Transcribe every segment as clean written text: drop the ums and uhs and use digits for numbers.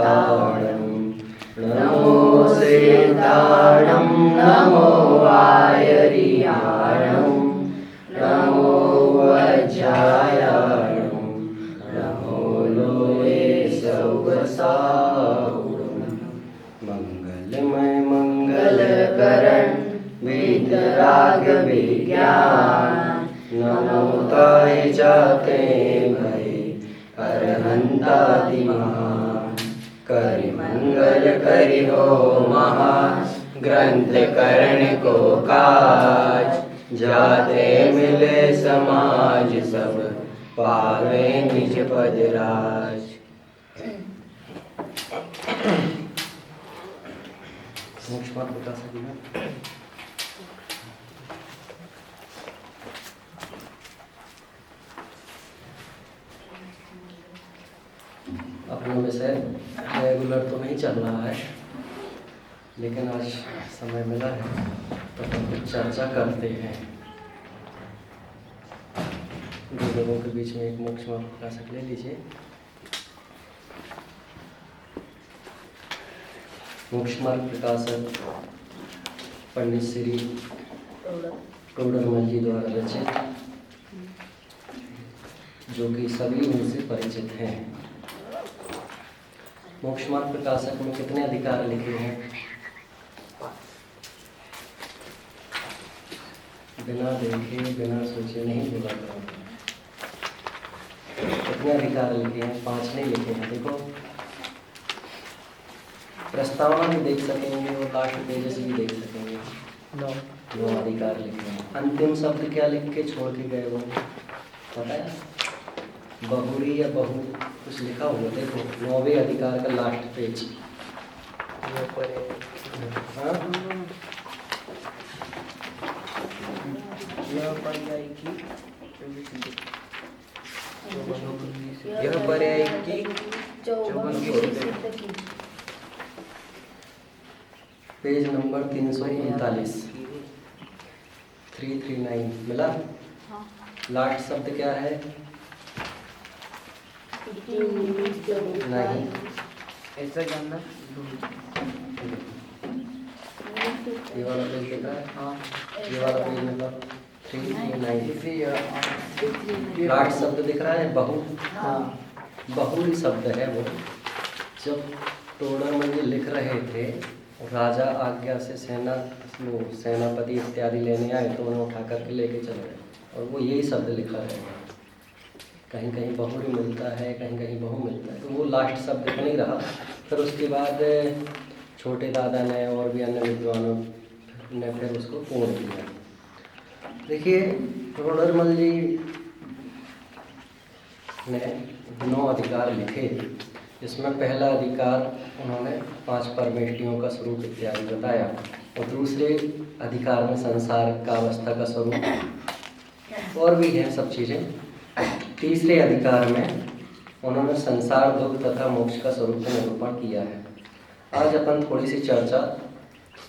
ताणं नमो सिद्धाणं नमो वायरियाणं नमो वज्रायाणं नमो लोये सौगसाहुणं मंगलमय मंगलकरण वितराग विज्ञान नमो ताय जाते भय अरहंतादि महान करि मंगल करि हो महा ग्रंथ करण को काज जाते मिले समाज सब पावे निज पद राज। मोक्ष मार्ग बता सकती हैं? अपना विषय रेगुलर तो नहीं चल रहा है, लेकिन आज समय मिला है तो हम कुछ चर्चा करते हैं। दो लोगों के बीच में एक मोक्ष मार्ग प्रकाशक ले लीजिए। मोक्ष मार्ग प्रकाशक पंडित श्री टोडरमल जी द्वारा रचित, जो कि सभी उनसे परिचित हैं। मोक्ष मार्ग प्रकाशक में कितने अधिकार लिखे हैं? बिना देखे बिना सोचे नहीं बोला करो। कितने अधिकार लिखे हैं? 5 नहीं लिखे हैं। देखो, प्रस्तावना भी देख सकेंगे और लास्ट पेजेस भी देख सकेंगे। 9 अधिकार लिखे हैं। अंतिम शब्द क्या लिख के छोड़ के गए वो पता है? बहुरी या बहु कुछ लिखा हुआ। देखो 9वें अधिकार का लास्ट पेज। यह पर्याय की पेज नंबर 339 339 मिला। लास्ट शब्द क्या है? नहीं, ऐसा जानना। ये वाला पेज देखा है? हाँ, ये वाला पेज नंबर 339। लास्ट शब्द दिख रहा है बहु। हाँ, बहुरी शब्द है वो। जब टोडरमल जी लिख रहे थे, राजा आज्ञा से सेनापति इत्यादि लेने आए तो उन्हें उठा करके लेके चले गए, और वो यही शब्द लिखा रहेगा। कहीं कहीं बहुरी मिलता है, कहीं कहीं बहु मिलता है, तो वो लास्ट शब्द नहीं रहा। फिर उसके बाद छोटे दादा ने और भी अन्य विद्वानों ने फिर उसको पूर्ण किया। देखिए, टोडरमल जी ने 9 अधिकार लिखे, जिसमें पहला अधिकार उन्होंने 5 परमेष्टियों का स्वरूप इत्यादि बताया, और दूसरे अधिकार में संसार का अवस्था का स्वरूप और भी है सब चीज़ें। तीसरे अधिकार में उन्होंने संसार दुख तथा मोक्ष का स्वरूप का निरूपण किया है। आज अपन थोड़ी सी चर्चा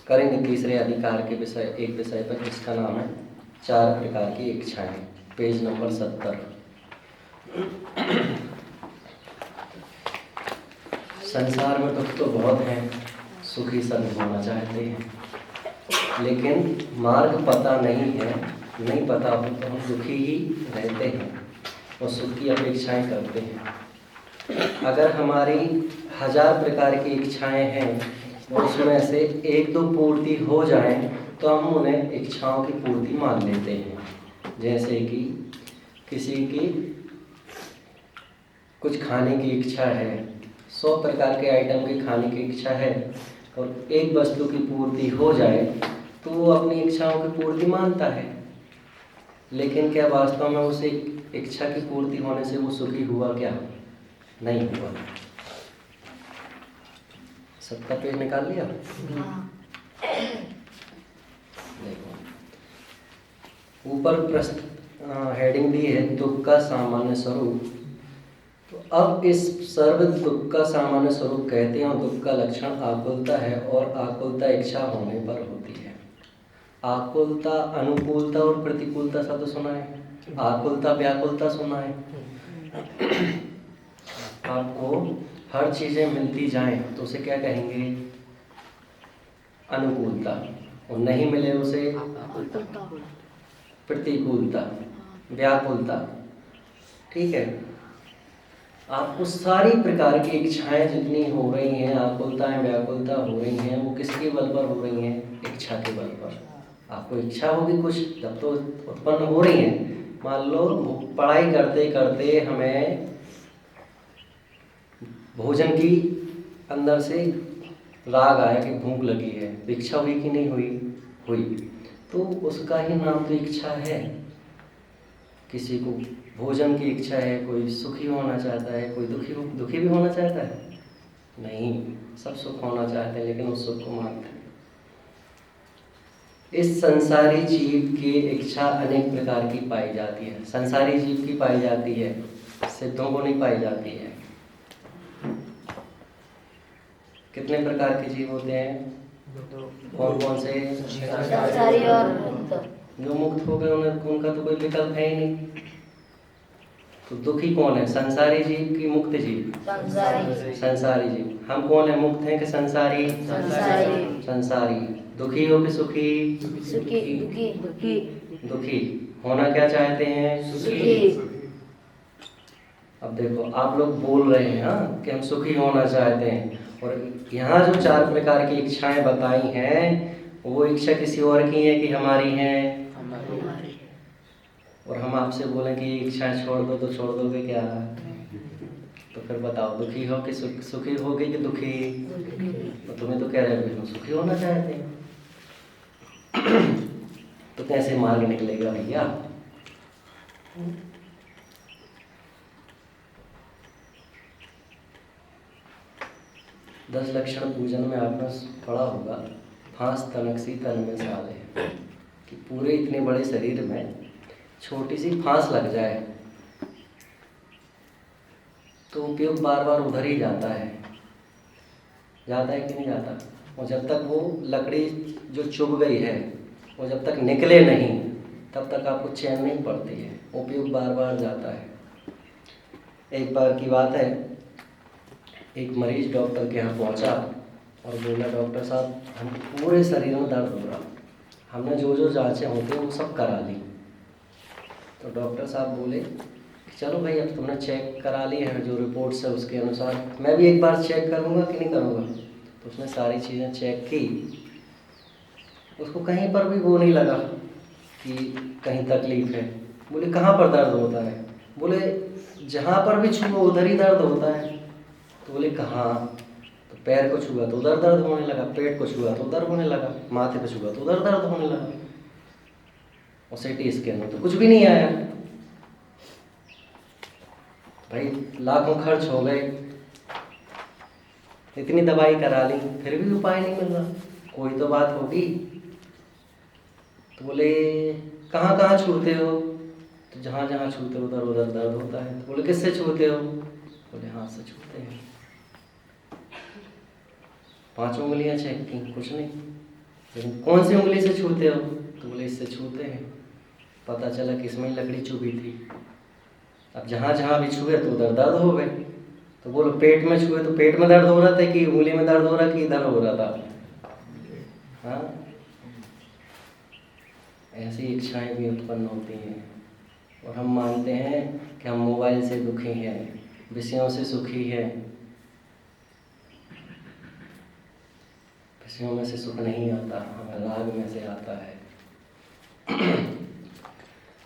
करेंगे तीसरे अधिकार के विषय, एक विषय पर, जिसका नाम है 4 प्रकार की इच्छाएं। Page number 70। संसार में दुख तो बहुत हैं, सुखी सब होना चाहते हैं, लेकिन मार्ग पता नहीं है, नहीं पता हो तो हम दुखी ही रहते हैं और सुख की अपेक्षाएं करते हैं। अगर हमारी 1000 प्रकार की इच्छाएं हैं और उसमें से 1-2 पूर्ति हो जाएं तो हम उन्हें इच्छाओं की पूर्ति मान लेते हैं। जैसे कि किसी की कुछ खाने की इच्छा है, 100 प्रकार के आइटम की खाने की इच्छा है, और एक वस्तु की पूर्ति हो जाए तो वो अपनी इच्छाओं की पूर्ति मानता है, लेकिन क्या वास्तव में उस इच्छा की पूर्ति होने से वो सुखी हुआ? क्या नहीं हुआ। 70 पेज निकाल लिया? देखो, ऊपर हेडिंग दी है दुख का सामान्य स्वरूप। तो अब इस सर्व दुख का सामान्य स्वरूप कहते हैं, और दुख का लक्षण आकुलता है, और आकुलता इच्छा होने पर होती है। आकुलता अनुकूलता और प्रतिकूलता शब्द सुना है, आकुलता व्याकुलता सुना है। आपको हर चीज़ें मिलती जाएं तो उसे क्या कहेंगे? अनुकूलता। और नहीं मिले उसे प्रतिकूलता, व्याकुलता। ठीक है, आपको सारी प्रकार की इच्छाएं जितनी हो रही हैं, आकुलताएं व्याकुलता हो रही हैं, वो किसके बल पर हो रही हैं? इच्छा के बल पर। आपको इच्छा होगी कुछ जब तो उत्पन्न हो रही है। मान लो पढ़ाई करते करते हमें भोजन की अंदर से राग आया कि भूख लगी है, तो इच्छा हुई कि नहीं हुई? हुई। तो उसका ही नाम तो इच्छा है। किसी को भोजन की इच्छा है, कोई सुखी होना चाहता है, कोई दुखी भी होना चाहता है? नहीं, सब सुख होना चाहते हैं, लेकिन उस सुख को मानते हैं। इस संसारी जीव की इच्छा अनेक प्रकार की पाई जाती है। संसारी जीव की पाई जाती है, सिद्धों को नहीं पाई जाती है। कितने प्रकार के जीव होते हैं? कौन कौन से? संसारी और मुक्त। जो मुक्त हो गए उनका तो कोई विकल्प है ही नहीं। तो दुखी कौन है? संसारी जीव की मुक्त जीव? संसारी जीव। हम कौन है, मुक्त हैं कि संसारी? संसारी। दुखी हो कि सुखी? दुखी। होना क्या चाहते हैं? सुखी। अब देखो, आप लोग बोल रहे हैं हाँ कि हम सुखी होना चाहते हैं, और यहाँ जो 4 प्रकार की इच्छाएं बताई हैं, वो इच्छा किसी और की है कि हमारी हैं? और हम आपसे बोलें कि इच्छाएं छोड़ दो, तो छोड़ दोगे क्या? तो फिर बताओ, दुखी हो कि सुखी होगे कि दुखी? तो तुम्हें तो कह रहे हो हम सुखी होना चाहते हैं। तो कैसे मार्ग निकलेगा भैया? 10 लक्षण पूजन में आपने पढ़ा होगा, फांस तनक सी तन में साले, कि पूरे इतने बड़े शरीर में छोटी सी फांस लग जाए तो उपयोग बार बार उधर ही जाता है कि नहीं जाता? और जब तक वो लकड़ी जो चुभ गई है वो जब तक निकले नहीं, तब तक आपको चैन नहीं पड़ती है, उपयोग बार बार जाता है। एक बार की बात है, एक मरीज डॉक्टर के यहाँ पहुँचा और बोला, डॉक्टर साहब हम पूरे शरीर में दर्द हो रहा। हमने जो जो जांचें होती हैं वो सब करा ली। तो डॉक्टर साहब बोले, चलो भाई अब तुमने चेक करा ली है, जो रिपोर्ट्स है उसके अनुसार मैं भी एक बार चेक करूँगा कि नहीं करूँगा। तो उसने सारी चीज़ें चेक की, उसको कहीं पर भी वो नहीं लगा कि कहीं तकलीफ़ है। बोले कहाँ पर दर्द होता है? बोले जहाँ पर भी छुओ उधर ही दर्द होता है। तो बोले कहाँ? तो पैर को छुआ तो उधर दर्द होने लगा, पेट को छुआ तो उधर होने लगा, माथे पे छुआ तो उधर दर्द होने लगा। और सीटी स्कैन में तो कुछ भी नहीं आया। भाई लाखों खर्च हो गए, इतनी दवाई करा ली, फिर भी उपाय नहीं मिल रहा, कोई तो बात होगी। तो बोले कहाँ कहाँ छूते हो? तो जहाँ जहाँ छूते हो उधर उधर दर्द होता है। तो बोले किससे छूते हो? बोले हाथ से छूते हैं। 5 उंगलियाँ चेक की, कुछ नहीं। लेकिन कौन सी उंगली से छूते हो? तो बोले इससे छूते हैं। पता चला कि इसमें लकड़ी चुभी थी। अब जहाँ जहाँ भी छुए तो उधर दर्द हो गए। तो बोलो पेट में छुए तो पेट में दर्द हो रहा था कि उंगली में दर्द हो रहा कि इधर हो रहा था? हाँ, ऐसी इच्छाएं भी उत्पन्न होती हैं। और हम मानते हैं कि हम मोबाइल से दुखी हैं, विषयों से सुखी हैं। विषयों में से सुख नहीं आता, हमें राग में से आता है।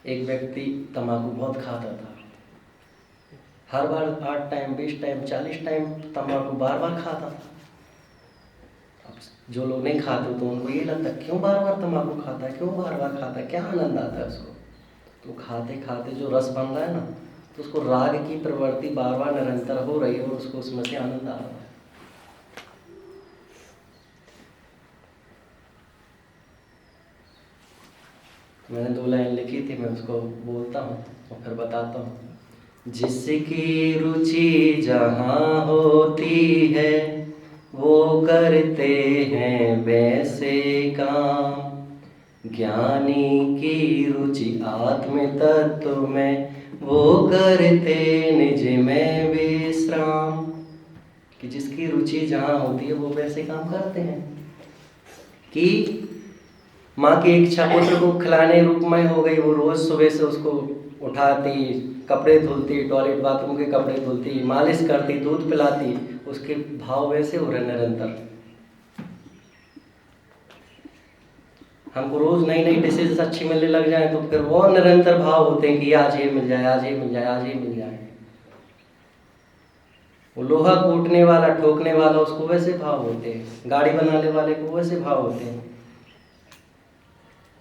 एक व्यक्ति तंबाकू बहुत खाता था, हर बार 8 टाइम 20 टाइम 40 टाइम तंबाकू बार बार खाता था। अब जो लोग नहीं खाते तो उनको ये लगता है क्यों बार बार तंबाकू खाता है, क्यों बार बार खाता है, क्या आनंद आता है उसको? तो खाते खाते जो रस बन रहा है ना, तो उसको राग की प्रवृत्ति बार बार निरंतर हो रही है और उसको उसमें से आनंद आ रहा है। मैंने 2 लाइन लिखी थी, मैं उसको बोलता हूँ और फिर बताता हूँ। जिसकी रुचि जहाँ होती है वो करते हैं वैसे काम, ज्ञानी की रुचि आत्म तत्व में वो करते निज में विश्राम। कि जिसकी रुचि जहाँ होती है वो वैसे काम करते हैं। कि माँ की इच्छा पुत्र को खिलाने रूप में हो गई, वो रोज सुबह से उसको उठाती, कपड़े धुलती, टॉयलेट बाथरूम के कपड़े धुलती, मालिश करती, दूध पिलाती, उसके भाव वैसे हो रहे निरंतर। हमको रोज नई नई डिशेज अच्छी मिलने लग जाए तो फिर वो निरंतर भाव होते हैं कि आज ये मिल जाए, आज ये मिल जाए, आज ये मिल जाए। वो लोहा कूटने वाला, ठोकने वाला, उसको वैसे भाव होते हैं। गाड़ी बनाने वाले को वैसे भाव होते हैं।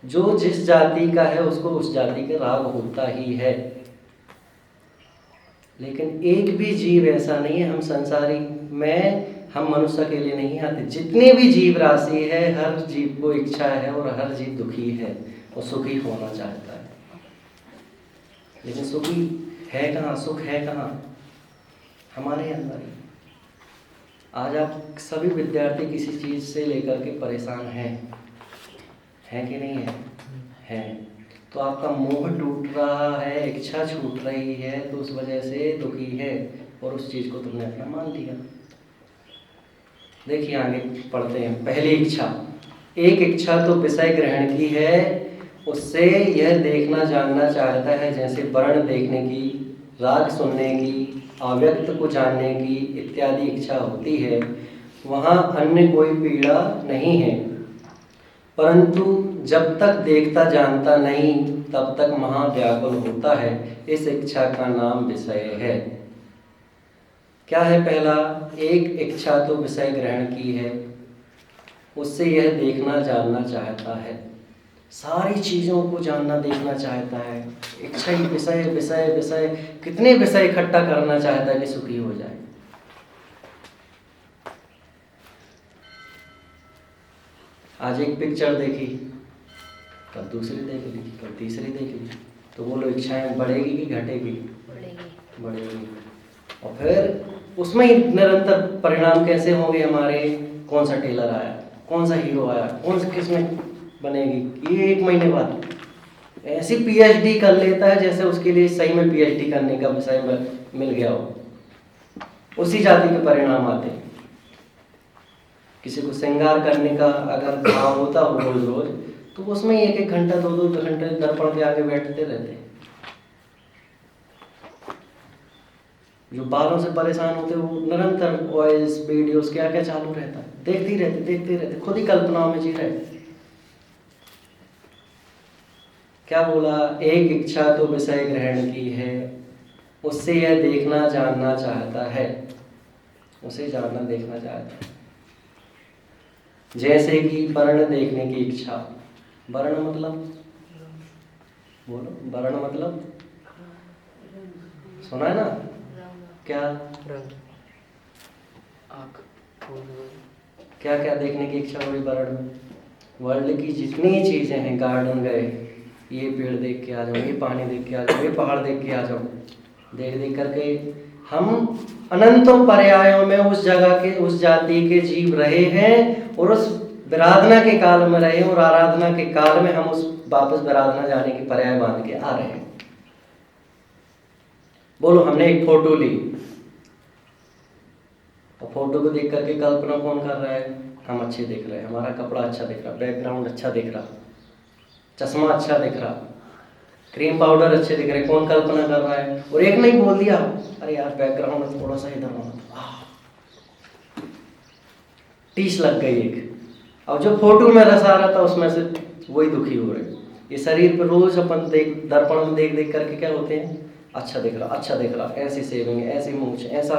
जो जिस जाति का है उसको उस जाति का राग होता ही है। लेकिन एक भी जीव ऐसा नहीं है, हम संसारी में हम मनुष्य के लिए नहीं आते। जितने भी जीव राशि है, हर जीव को इच्छा है और हर जीव दुखी है और सुखी होना चाहता है। लेकिन सुखी है कहाँ, सुख है कहाँ? हमारे अंदर ही। आज आप सभी विद्यार्थी किसी चीज से लेकर के परेशान हैं कि नहीं है? हैं। तो आपका मोह टूट रहा है, इच्छा छूट रही है, तो उस वजह से दुखी है और उस चीज को तुमने अपना मान लिया। देखिए आगे पढ़ते हैं। पहली इच्छा, एक इच्छा तो विषय ग्रहण की है, उससे यह देखना जानना चाहता है जैसे वर्ण देखने की, राग सुनने की, अव्यक्त को जानने की इत्यादि इच्छा होती है। वहाँ अन्य कोई पीड़ा नहीं है, परंतु जब तक देखता जानता नहीं तब तक महाव्याकुल होता है। इस इच्छा का नाम विषय है। क्या है? पहला, एक इच्छा तो विषय ग्रहण की है, उससे यह देखना जानना चाहता है, सारी चीज़ों को जानना देखना चाहता है। इच्छा ही विषय विषय विषय, कितने विषय इकट्ठा करना चाहता है कि सुखी हो जाए। आज एक पिक्चर देखी, कल दूसरी देख ली, कल तीसरी देख ली, तो बोलो इच्छाएं बढ़ेगी कि घटेगी? बढ़ेगी। और फिर उसमें ही निरंतर परिणाम कैसे होंगे हमारे? कौन सा टेलर आया, कौन सा हीरो आया, कौन सा किसमें बनेगी, ये 1 महीने बाद ऐसी पीएचडी कर लेता है जैसे उसके लिए सही में पीएचडी करने का विषय मिल गया हो। उसी जाति के परिणाम आते हैं। किसी को श्रृंगार करने का अगर भाव होता हो रोज रोज, तो उसमें 1-1 घंटा 2-2 घंटे दर्पण के आगे बैठते रहते हैं। जो बालों से परेशान होते वो निरंतर वॉइस वीडियोस क्या क्या चालू रहता है, देखते रहते, खुद ही कल्पनाओं में जी रहे। क्या बोला? एक इच्छा तो विषय ग्रहण की है, उससे यह देखना जानना चाहता है, उसे जानना देखना चाहता है। जैसे कि वर्ण देखने की इच्छा। वर्ण मतलब बोलो, वर्ण मतलब सुना है ना? क्या? क्या क्या देखने की इच्छा हुई वर्ण में? वर्ल्ड की जितनी चीजें हैं, गार्डन गए, ये पेड़ देख के आ जाओ, ये पानी देख के आ जाओ, ये पहाड़ देख के आ जाओ, देख देख करके हम अनंतों पर्यायों में उस जगह के, उस जाति के जीव रहे हैं और उस विराधना के काल में रहे, और आराधना के काल में हम उस वापस विराधना जाने की पर्याय बांध के आ रहे हैं। बोलो, हमने एक फोटो ली और फोटो को देख करके कल्पना कौन कर रहा है? हम अच्छे दिख रहे हैं, हमारा कपड़ा अच्छा दिख रहा, बैकग्राउंड अच्छा दिख रहा, चश्मा अच्छा दिख रहा, क्रीम पाउडर अच्छे दिख रहे, कौन कल्पना कर रहा है? और एक नहीं बोल दिया, अरे यार बैकग्राउंड थोड़ा सा इधर होना था, टीस लग गई एक। अब जो फोटो में रस आ रहा था उसमें से वही दुखी हो रहे। ये शरीर पर रोज अपन दर्पण में देख देख करके क्या होते हैं? अच्छा दिख रहा, ऐसी सेविंग, ऐसी मूंछ, ऐसा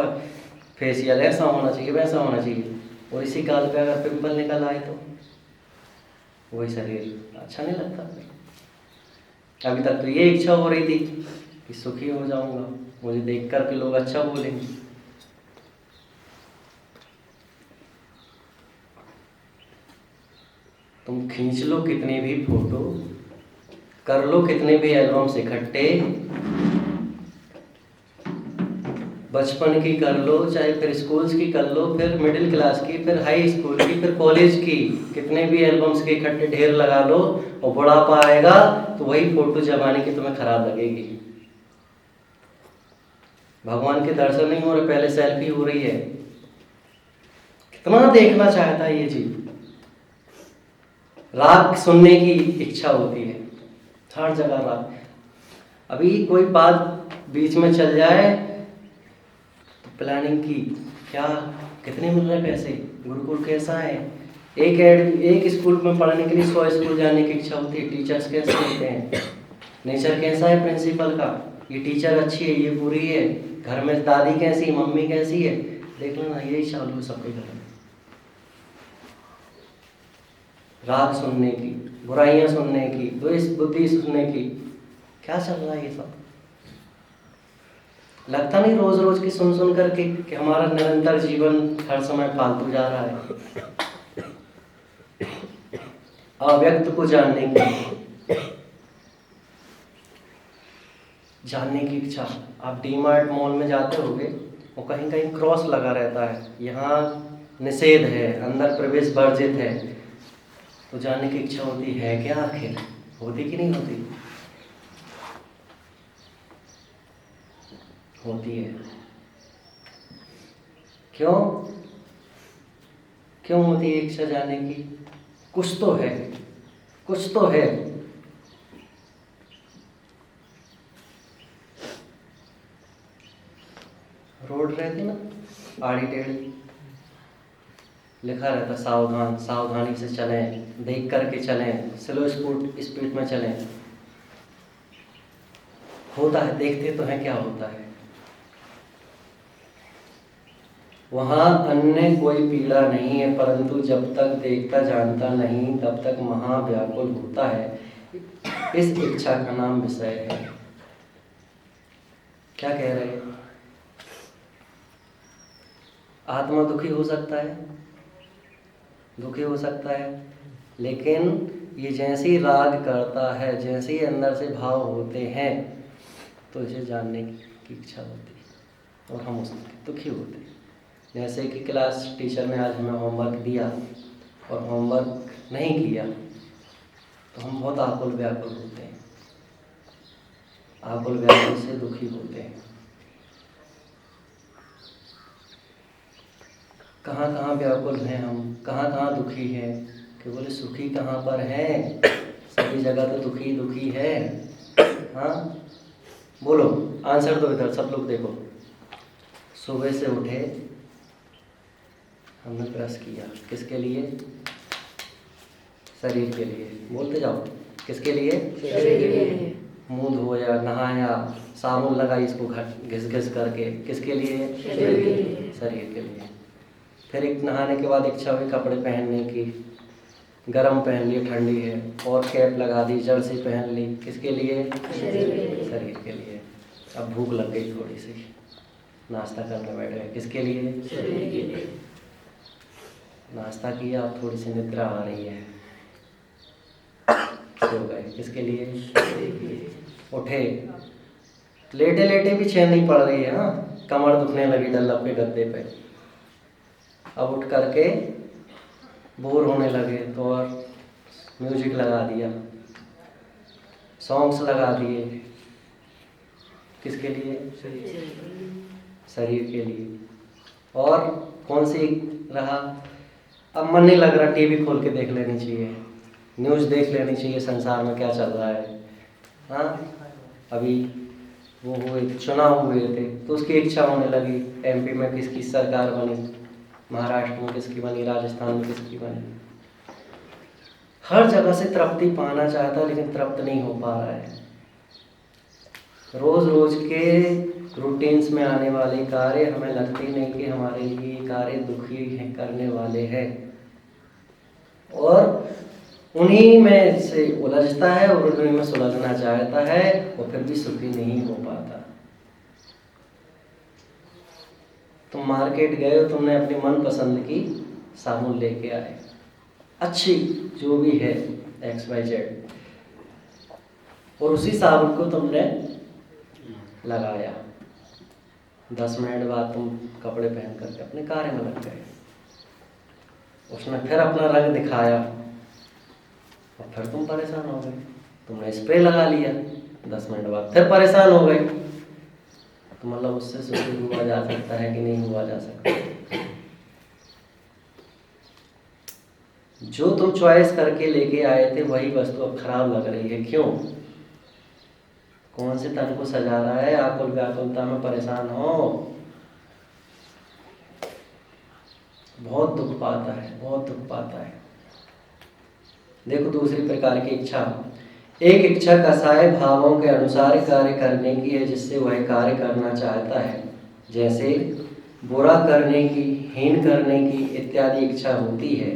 फेशियल, ऐसा होना चाहिए, वैसा होना चाहिए। और इसी काल पे अगर पिंपल निकल आए तो वही शरीर अच्छा नहीं लगता। अभी तक तो ये इच्छा हो रही थी कि सुखी हो जाऊंगा, मुझे देख कर के लोग अच्छा बोलेंगे। तुम खींच लो कितने भी फोटो, कर लो कितने भी एल्बम्स इकट्ठे, बचपन की कर लो, चाहे फिर स्कूल्स की कर लो, फिर मिडिल क्लास की, फिर हाई स्कूल की, फिर कॉलेज की, कितने भी एल्बम्स के इकट्ठे ढेर लगा लो, और बुढ़ापा आएगा तो वही फोटो जमाने की तुम्हें खराब लगेगी। भगवान के दर्शन नहीं हो रहे, पहले सेल्फी हो रही है। इतना देखना चाहता है ये जीव। राग सुनने की इच्छा होती है, हर जगह राग। अभी कोई बात बीच में चल जाए तो प्लानिंग की, क्या कितने मिल रहे पैसे, गुरुकुल कैसा है, एक स्कूल में पढ़ने के लिए 100 स्कूल जाने की इच्छा होती है। टीचर्स कैसे होते हैं, नेचर कैसा है प्रिंसिपल का, ये टीचर अच्छी है, ये बुरी है, घर में दादी कैसी, मम्मी कैसी है, देख लेना। यही चालू है सबके घर में, राग सुनने की, बुराइयां सुनने की, द्वेष बुद्धि सुनने की। क्या चल रहा है ये सब? लगता नहीं रोज रोज की सुन सुन करके कि हमारा निरंतर जीवन हर समय फालतू जा रहा है। अव्यक्त को जानने की इच्छा। आप डीमार्ट मॉल में जाते होगे, वो कहीं कहीं क्रॉस लगा रहता है, यहाँ निषेध है, अंदर प्रवेश वर्जित है, तो जानने की इच्छा होती है क्या? आखिर होती कि नहीं होती? होती है। क्यों होती है इच्छा जानने की? कुछ तो है, कुछ तो है। रोड रहती ना आड़ी टेढ़ी, लिखा रहता सावधान, सावधानी से चलें, देख करके चलें, स्लो स्पीड में चलें। होता है, देखते तो हैं क्या होता है। वहाँ अन्य कोई पीड़ा नहीं है, परंतु जब तक देखता जानता नहीं तब तक महाव्याकुल होता है। इस इच्छा का नाम विषय है। क्या कह रहे हैं? आत्मा दुखी हो सकता है, दुखी हो सकता है, लेकिन ये जैसे ही राग करता है, जैसे ही अंदर से भाव होते हैं, तो इसे जानने की इच्छा होती है और हम उससे दुखी होते हैं। जैसे कि क्लास टीचर ने आज हमें होमवर्क दिया और होमवर्क नहीं किया तो हम बहुत आकुल व्याकुल होते हैं, आकुल व्याकुल से दुखी होते हैं। कहाँ कहाँ व्याकुल हैं हम, कहाँ कहाँ दुखी हैं? कि बोले सुखी कहाँ पर हैं? सभी जगह तो दुखी दुखी है। हाँ बोलो, आंसर दो इधर सब लोग। देखो, सुबह से उठे, हमने ब्रश किया, किसके लिए? शरीर के लिए। बोलते जाओ, किसके लिए? शरीर के लिए। मुंह धोया, नहाया, साबुन लगाई इसको घिस घिस करके, किसके लिए? शरीर के लिए। शरीर के लिए। फिर एक नहाने के बाद इच्छा हुई कपड़े पहनने की, गरम पहन लिए, ठंडी है, और कैप लगा दी, जर्सी पहन ली, किसके लिए? शरीर के लिए। शरीर के लिए। अब भूख लग गई थोड़ी सी, नाश्ता करने बैठ गए, किसके लिए? शरीर के लिए। नाश्ता किया, अब थोड़ी सी निद्रा आ रही है, सो गए, किसके लिए? उठे, लेटे लेटे भी चैन नहीं पड़ रही है, हाँ, कमर दुखने लगी डल्लब के गद्दे पे। अब उठ करके बोर होने लगे तो और म्यूजिक लगा दिया, सॉन्ग्स लगा दिए, किसके लिए? शरीर के लिए। और कौन सी रहा? अब मन नहीं लग रहा, टीवी खोल के देख लेनी चाहिए, न्यूज़ देख लेनी चाहिए, संसार में क्या चल रहा है। हाँ, अभी वो हुए चुनाव हुए थे तो उसकी इच्छा होने लगी, एमपी में किसकी सरकार बनी, महाराष्ट्र में किसकी बनी, राजस्थान में किसकी बनी। हर जगह से तृप्ति पाना चाहता है लेकिन तृप्त नहीं हो पा रहा है। रोज रोज के रूटीन्स में आने वाले कार्य हमें लगते नहीं कि हमारे लिए कार्य दुखी है करने वाले हैं, और उन्हीं में से उलझता है और उन्हीं में सुलझना चाहता है और फिर भी सुखी नहीं हो पाता। तुम मार्केट गए हो, तुमने अपनी मनपसंद की साबुन लेके आए, अच्छी जो भी है XYZ, और उसी साबुन को तुमने लगाया, 10 मिनट बाद तुम कपड़े पहन करके अपने कार्य में लग गए। उसने फिर अपना रंग दिखाया और फिर तुम परेशान हो गए, तुमने स्प्रे लगा लिया, 10 मिनट बाद फिर परेशान हो गए। तो मतलब उससे सुखी हुआ जा सकता है कि नहीं हुआ जा सकता? जो तुम चॉइस करके लेके आए थे वही वस्तु अब खराब लग रही है। क्यों? कौन से तन को सजा रहा है? आकुल व्याकुलता में परेशान हो, बहुत दुख पाता है, बहुत दुख पाता है। देखो दूसरी प्रकार की इच्छा। एक इच्छा कसाय भावों के अनुसार कार्य करने की है, जिससे वह कार्य करना चाहता है। जैसे बुरा करने की, हीन करने की इत्यादि इच्छा होती है।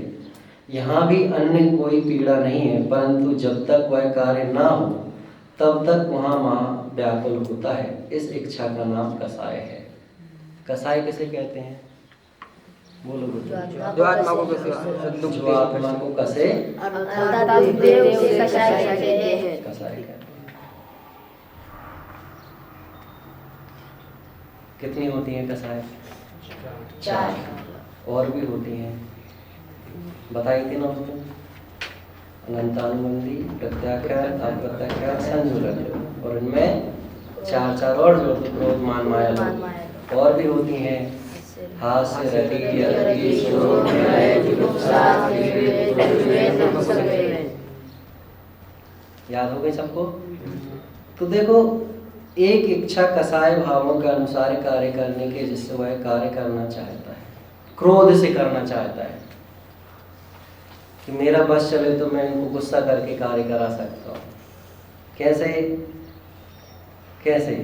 यहाँ भी अन्य कोई पीड़ा नहीं है, परंतु जब तक वह कार्य ना हो तब तक वहाँ व्याकुल होता है। इस इच्छा का नाम कसाय है। कसाय किसे कहते हैं? बोलो बोलो। जो आत्मा को कसे दुख जो आत्मा को कसे अर्थात देव से कसाय कहते हैं। कसाय कहते हैं। कितनी होती हैं कसाय? 4। और भी होती हैं, बताई थी ना उस दिन। अनंतानुबंधी, प्रत्याख्यान, अप्रत्याख्यान, संजुलन। और इनमें 4 और जो क्रोध मान माया लोभ। और भी होती हैं हास्य, रति, अति, शोक, न्याय, जुगुप्सा, याद हो गई सबको? तो देखो, एक इच्छा कसाय भावों के अनुसार कार्य करने के, जिससे वह कार्य करना चाहता है, क्रोध से करना चाहता है कि मेरा बस चले तो मैं इनको गुस्सा करके कार्य करा सकता हूँ। कैसे? कैसे?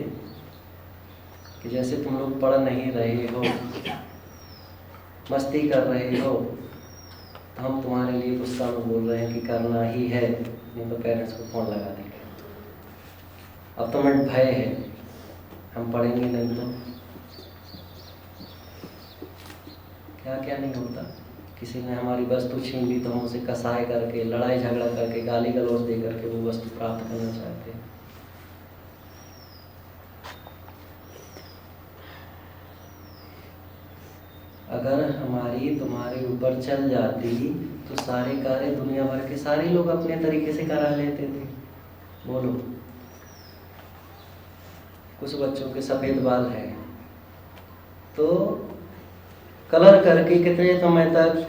कि जैसे तुम लोग पढ़ नहीं रहे हो, मस्ती कर रहे हो, तो हम तुम्हारे लिए गुस्सा में बोल रहे हैं कि करना ही है, नहीं तो पेरेंट्स को फोन लगा देंगे। अब तो मिनट भय है, हम पढ़ेंगे नहीं तो क्या क्या नहीं होता। किसी ने हमारी वस्तु छीन ली तो हम उसे कसाय करके, लड़ाई झगड़ा करके, गाली गलौज दे करके वो वस्तु प्राप्त करना चाहते हैं। अगर हमारी तुम्हारे ऊपर चल जाती तो सारे कार्य दुनिया भर के सारे लोग अपने तरीके से करा लेते थे। बोलो। कुछ बच्चों के सफ़ेद बाल हैं तो कलर करके कितने समय तक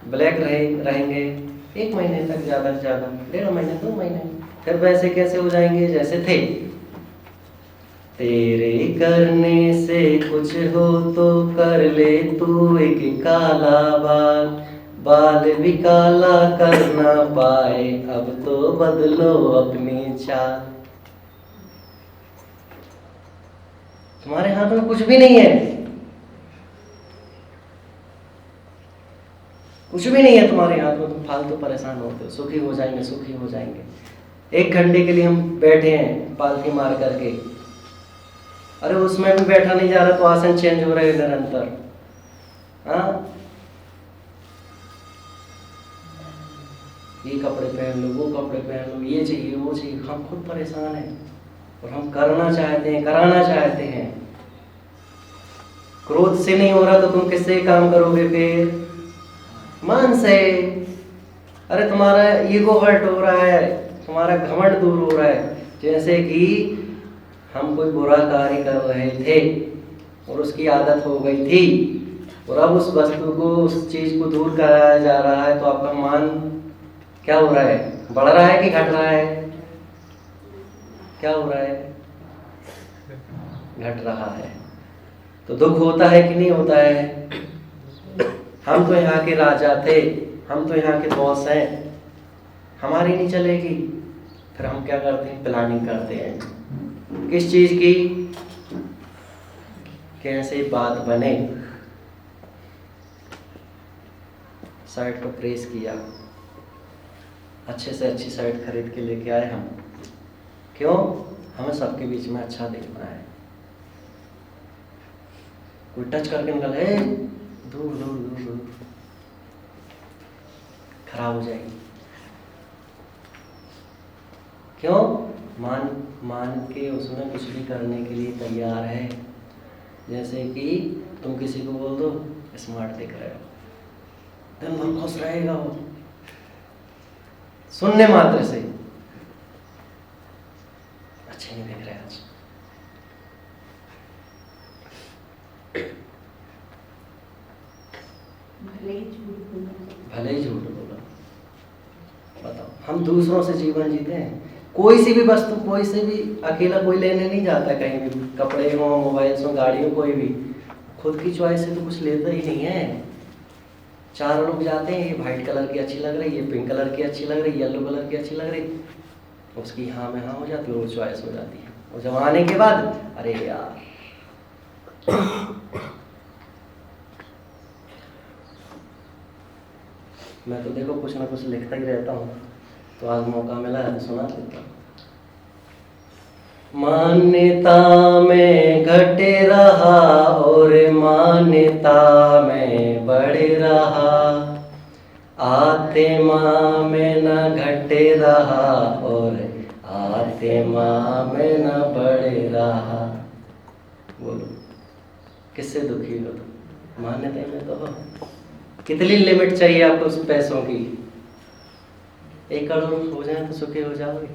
ब्लैक रहेंगे? 1 महीने तक, ज़्यादा से ज़्यादा 1.5 महीने, 2 महीने, फिर वैसे कैसे हो जाएंगे जैसे थे। तेरे करने से कुछ हो तो कर ले तू एक काला बाल, बाल भी काला कर ना पाए, अब तो बदलो अपनी चाल। तुम्हारे हाथ में कुछ भी नहीं है, कुछ भी नहीं है तुम्हारे हाथ में, तुम फालतू परेशान होते हो। सुखी हो जाएंगे, सुखी हो जाएंगे। 1 घंटे के लिए हम बैठे हैं पालथी मार करके, अरे उसमें भी बैठा नहीं जा रहा तो आसन चेंज हो रहे निरंतर। हाँ, ये कपड़े पहन लो, वो कपड़े पहन लो, ये चाहिए, वो चाहिए। हम खुद परेशान हैं और हम करना चाहते हैं, कराना चाहते हैं। क्रोध से नहीं हो रहा तो तुम किससे काम करोगे? फिर मन से। अरे तुम्हारा ईगो हर्ट हो रहा है, तुम्हारा घमंड दूर हो रहा है। जैसे कि हम कोई बुरा कार्य कर रहे थे और उसकी आदत हो गई थी और अब उस वस्तु को, उस चीज को दूर कराया जा रहा है, तो आपका मान क्या हो रहा है? बढ़ रहा है कि घट रहा है? क्या हो रहा है? घट रहा है। तो दुख होता है कि नहीं होता है? हम तो यहाँ के राजा थे, हम तो यहाँ के बॉस हैं, हमारी नहीं चलेगी। फिर हम क्या करते हैं? प्लानिंग करते हैं। किस चीज की? कैसे बात बने। शर्ट को प्रेस किया, अच्छे से अच्छी शर्ट खरीद के लेके आए हम। क्यों? हमें सबके बीच में अच्छा दिखना है। कोई टच करके निकल, दूर दूर दूर दूर, खराब हो जाएगी। क्यों? मान के उसमें कुछ भी करने के लिए तैयार है। जैसे कि तुम किसी को बोल दो स्मार्ट दिख रहे हो, दिन भर खुश रहेगा वो, सुनने मात्र से। अच्छे नहीं दिख रहे आज, भले ही झूठ बोला, हम दूसरों से जीवन जीते हैं। कोई सी भी वस्तु, कोई से भी अकेला कोई लेने नहीं जाता कहीं भी, कपड़े हो, मोबाइल्स हो, गाड़ी हो, कोई भी खुद की चॉइस से तो कुछ लेता ही नहीं है। 4 लोग जाते हैं, ये वाइट कलर की अच्छी लग रही, ये पिंक कलर की अच्छी लग रही, येलो कलर की अच्छी लग रही, उसकी हाँ में हाँ हो जाती है, वो चॉइस हो जाती है। और जब आने के बाद अरे यार मैं तो देखो कुछ ना कुछ लिखता ही रहता हूँ, तो आज मौका मिला है तो सुना देता हूँ। मान्यता में घटे रहा और मान्यता में बढ़े रहा, आत्मा में न घटे रहा और आत्मा में न बढ़े रहा। बोलो किससे दुखी हो तुम? मान्यता में तो हो। कितनी लिमिट चाहिए आपको उस पैसों की? 1 करोड़ हो जाए तो सुखी हो जाओगे?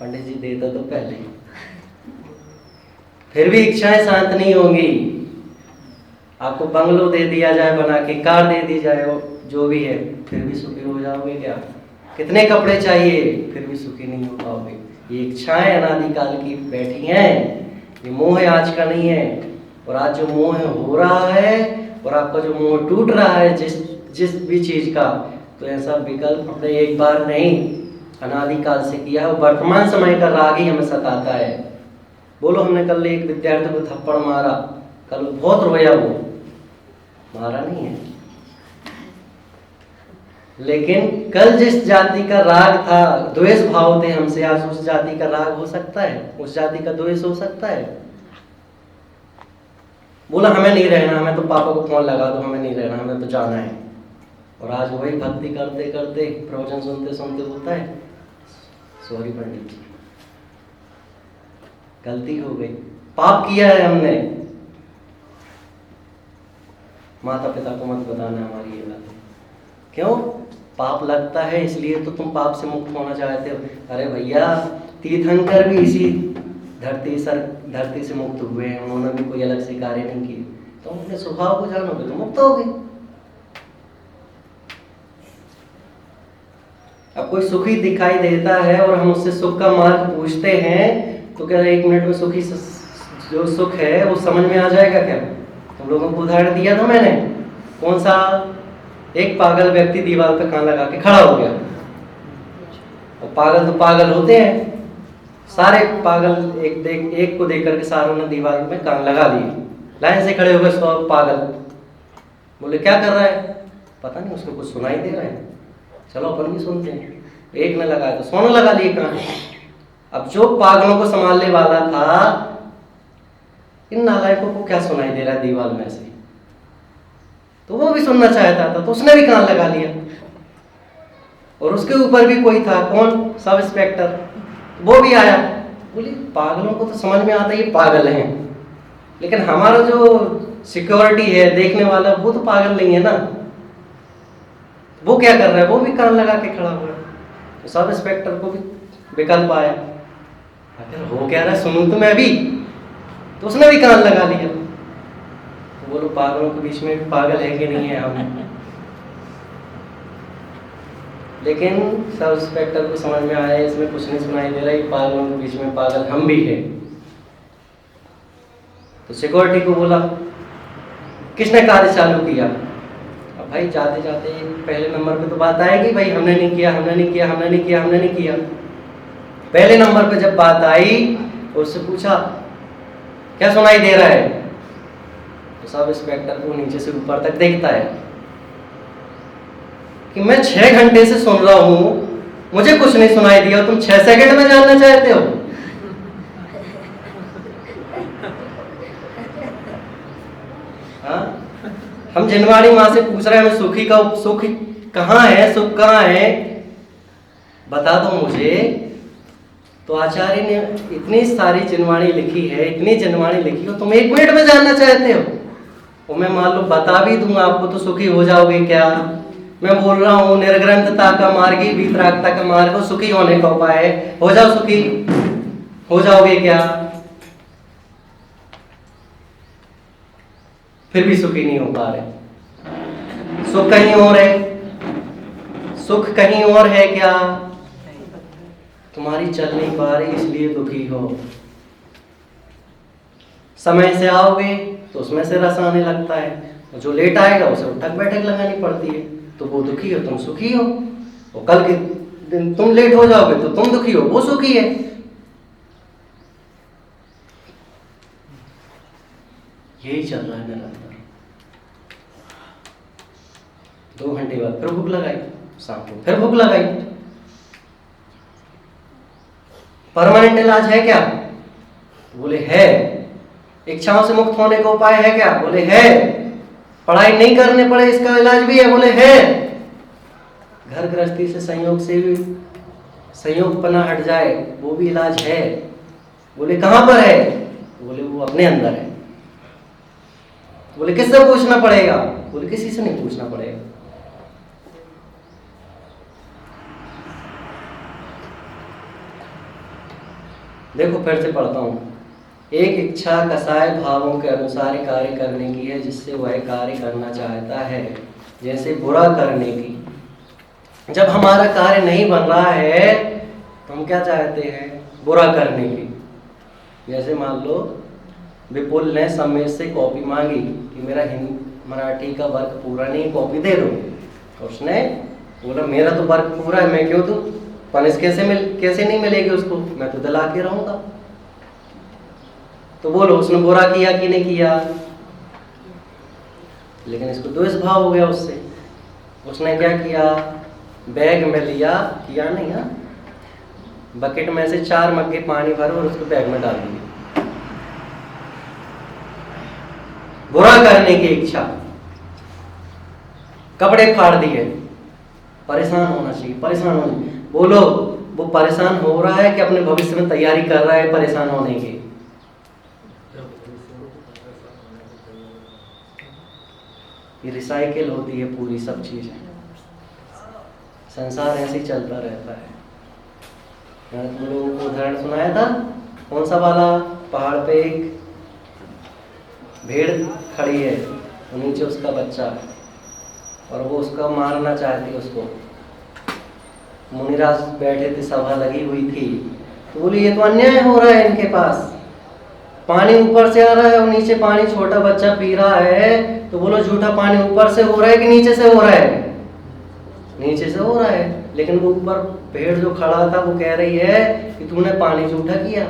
पंडित जी देता तो पहले, फिर भी इच्छाएं शांत नहीं होंगी। आपको बंगलो दे दिया जाए बना के, कार दे दी जाए, जो भी है, फिर भी सुखी हो जाओगे क्या? कितने कपड़े चाहिए, फिर भी सुखी नहीं हो पाओगे। ये इच्छाएं अनादिकाल की बैठी हैं, ये मोह आज का नहीं है। और आज जो मोह हो रहा है और आपका जो मोह टूट रहा है जिस भी चीज का, तो ऐसा विकल्प हमने एक बार नहीं अनादिकाल से किया है। वर्तमान समय का राग ही हमें सताता है। बोलो हमने कल एक विद्यार्थी को थप्पड़ मारा, कल बहुत रोया, वो मारा नहीं है, लेकिन कल जिस जाति का राग था, द्वेष भाव थे हमसे, आज उस जाति का राग हो सकता है, उस जाति का द्वेष हो सकता है। बोला हमें नहीं रहना, हमें तो पापा को फोन लगा दो, हमें नहीं रहना, हमें तो जाना है। और आज वही भक्ति करते करते, प्रवचन सुनते सुनते बोलता है सॉरी पंडित जी, गलती हो गई, पाप किया है हमने। माता पिता को मत बताना हमारी ये बात। क्यों? पाप लगता है इसलिए तो तुम पाप से मुक्त होना चाहते हो। अरे भैया, तीर्थंकर भी इसी धरती से मुक्त हुए हैं, उन्होंने भी कोई अलग से कार्य नहीं किए। तो अपने स्वभाव को जानोगे तो मुक्त होगे। अब कोई सुखी दिखाई देता है और हम उससे सुख का मार्ग पूछते हैं, तो क्या 1 मिनट में सुखी जो सुख है वो समझ में आ जाएगा क्या? तुम लोगों को उदाहरण दिया था मैंने, कौन सा? एक पागल व्यक्ति दीवार पे कान लगा के खड़ा हो गया। और पागल तो पागल होते हैं, सारे पागल एक को देख करके सारों ने दीवार में कान लगा लिए, लाइन से खड़े हो गए सब पागल। बोले क्या कर रहा है? पता नहीं, उसको कुछ सुनाई दे रहा है, चलो अपन भी सुनते हैं। एक ने लगाया तो 100 ने लगा लिए कान। अब जो पागलों को संभालने वाला था, इन नालायकों को क्या सुनाई दे रहा है दीवार में से, तो वो भी सुनना चाहता था, तो उसने भी कान लगा लिया। और उसके ऊपर भी कोई था, कौन? सब इंस्पेक्टर, वो भी आया। बोली पागलों को तो समझ में आता है ये पागल हैं, लेकिन हमारा जो सिक्योरिटी है देखने वाला, वो तो पागल नहीं है ना, वो क्या कर रहा है? वो भी कान लगा के खड़ा हुआ है। तो सब इंस्पेक्टर को भी विकल्प आया, अगर हो क्या रहा है सुनूं तो मैं भी, तो उसने भी कान लगा लिया। तो बोलो पागलों के बीच में पागल है कि नहीं है हम? लेकिन सब इंस्पेक्टर को समझ में आया इसमें कुछ नहीं सुनाई दे रहा, ये पागलों के बीच में पागल हम भी हैं। तो सिक्योरिटी को बोला किसने कार्य चालू किया? अब भाई जाते जाते पहले नंबर पे तो बात आएगी, भाई हमने नहीं किया, हमने नहीं किया, हमने नहीं किया, हमने नहीं किया। पहले नंबर पे जब बात आई, उससे पूछा क्या सुनाई दे रहा है? तो सब इंस्पेक्टर को नीचे से ऊपर तक देखता है कि मैं 6 घंटे से सुन रहा हूं, मुझे कुछ नहीं सुनाई दिया, तुम 6 सेकंड में जानना चाहते हो? हाँ, हम जिनवाणी माँ से पूछ रहे हैं हमें सुख कहाँ है, सुख कहाँ है, बता दो मुझे। तो आचार्य ने इतनी सारी जिनवाणी लिखी है, इतनी जिनवाणी लिखी हो, तुम 1 मिनट में जानना चाहते हो? और मैं मान लो बता भी दूंगा आपको तो सुखी हो जाओगे क्या? मैं बोल रहा हूँ निर्ग्रंथता का मार्ग ही वीतरागता का मार्ग हो, सुखी होने का उपाय है, हो जाओ सुखी, हो जाओगे क्या? फिर भी सुखी नहीं हो पा रहे। सुख कहीं और है, सुख कहीं और है क्या? तुम्हारी चल नहीं पा रही इसलिए दुखी हो। समय से आओगे तो उसमें से रस आने लगता है, और जो लेट आएगा उसे उठक बैठक लगानी पड़ती है, तो वो दुखी हो तुम सुखी हो। और कल के दिन तुम लेट हो जाओगे तो तुम दुखी हो वो सुखी है। यही चल रहा है निरंतर। 2 घंटे बाद फिर भूख लगाई, शाम को फिर भूख लगाई। परमानेंट इलाज है क्या? बोले है। इच्छाओं से मुक्त होने का उपाय है क्या? बोले है। पढ़ाई नहीं करने पड़े इसका इलाज भी है? बोले है। घर गृहस्थी से भी संयोगपना हट जाए वो भी इलाज है। बोले कहां पर है? बोले वो अपने अंदर है। बोले किससे पूछना पड़ेगा? बोले किसी से नहीं पूछना पड़ेगा। देखो फिर से पढ़ता हूं। एक इच्छा कसाय भावों के अनुसार कार्य करने की है जिससे वह कार्य करना चाहता है, जैसे बुरा करने की। जब हमारा कार्य नहीं बन रहा है तो हम क्या चाहते हैं? बुरा करने की। जैसे मान लो विपुल ने समेत से कॉपी मांगी कि मेरा मराठी का वर्क पूरा नहीं, कॉपी दे दो। तो उसने बोला मेरा तो वर्क पूरा है, मैं क्यों दूं? पनिश कैसे नहीं मिलेगी उसको, मैं तो दिला के रहूंगा। तो बोलो उसने बुरा किया कि नहीं किया? लेकिन इसको द्वेष भाव हो गया उससे। उसने क्या किया? बैग में लिया, किया नहीं, हाँ, बकेट में से 4 मग्गे पानी भरे और उसको बैग में डाल दिए। बुरा करने की इच्छा, कपड़े फाड़ दिए। परेशान होना चाहिए, परेशान होना। बोलो वो परेशान हो रहा है कि अपने भविष्य में तैयारी कर रहा है परेशान होने की? ये रिसाइकिल होती है पूरी सब चीजें। संसार ऐसे ही चलता रहता है। मैंने तुम लोगों को उदाहरण सुनाया था, कौन सा वाला? पहाड़ पे एक भेड़ खड़ी है, तो नीचे उसका बच्चा है और वो उसका मारना चाहती है उसको। मुनिराज बैठे थे, सभा लगी हुई थी, तो बोले ये तो अन्याय हो रहा है इनके पास। पानी ऊपर से आ रहा है और नीचे पानी छोटा बच्चा पी रहा है, तो बोलो झूठा पानी ऊपर से हो रहा है कि नीचे से हो रहा है? नीचे से हो रहा है। लेकिन वो ऊपर भेड़ जो खड़ा था वो कह रही है कि तूने पानी झूठा किया।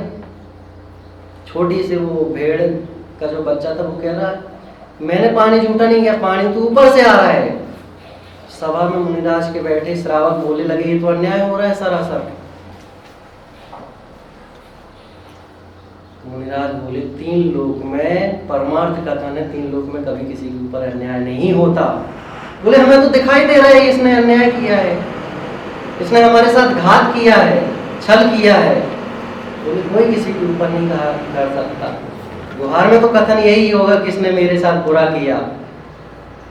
छोटी से वो भेड़ का जो बच्चा था वो कह रहा है मैंने पानी झूठा नहीं किया, पानी तो ऊपर से आ रहा है। सभा में मुनिराज के बैठे श्रावक बोले लगे ये तो अन्याय हो रहा है सरासर। मुनिराज बोले 3 लोक में परमार्थ कथन है, 3 लोक में कभी किसी के ऊपर अन्याय नहीं होता। बोले हमें तो दिखाई दे रहा है इसने अन्याय किया है, इसने हमारे साथ घात किया है, छल किया है। बोले कोई किसी के ऊपर नहीं कर सकता। व्यवहार में तो कथन यही होगा कि इसने मेरे साथ बुरा किया,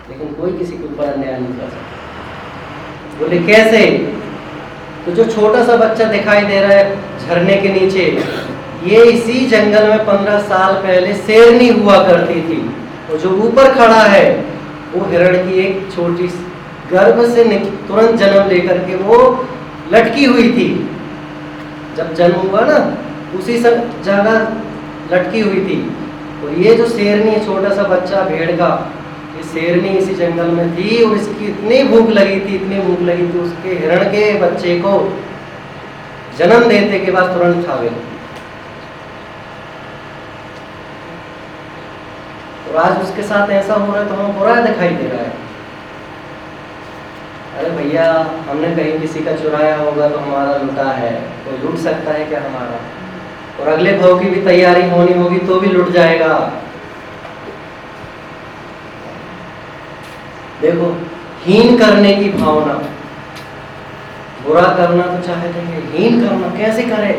लेकिन कोई किसी के ऊपर अन्याय नहीं कर सकता। बोले कैसे? तो जो छोटा सा बच्चा दिखाई दे रहा है झरने के नीचे, ये इसी जंगल में 15 साल पहले शेरनी हुआ करती थी। और जो ऊपर खड़ा है वो हिरण की एक छोटी गर्भ से तुरंत जन्म लेकर के वो लटकी हुई थी। जब जन्म हुआ ना उसी जगह लटकी हुई थी। और ये जो शेरनी, छोटा सा बच्चा भेड़ का, ये शेरनी इसी जंगल में थी और इसकी इतनी भूख लगी थी, इतनी भूख लगी थी, उसके हिरण के बच्चे को जन्म देते के बाद तुरंत खा गई। और आज उसके साथ ऐसा हो रहा है तो हमें बुरा दिखाई दे रहा है। अरे भैया हमने कहीं किसी का चुराया होगा तो हमारा लुटा है, कोई लूट सकता है क्या हमारा? और अगले भाव की भी तैयारी होनी होगी तो भी लुट जाएगा। देखो हीन करने की भावना, बुरा करना तो चाहते हैं, हीन करना कैसे करे?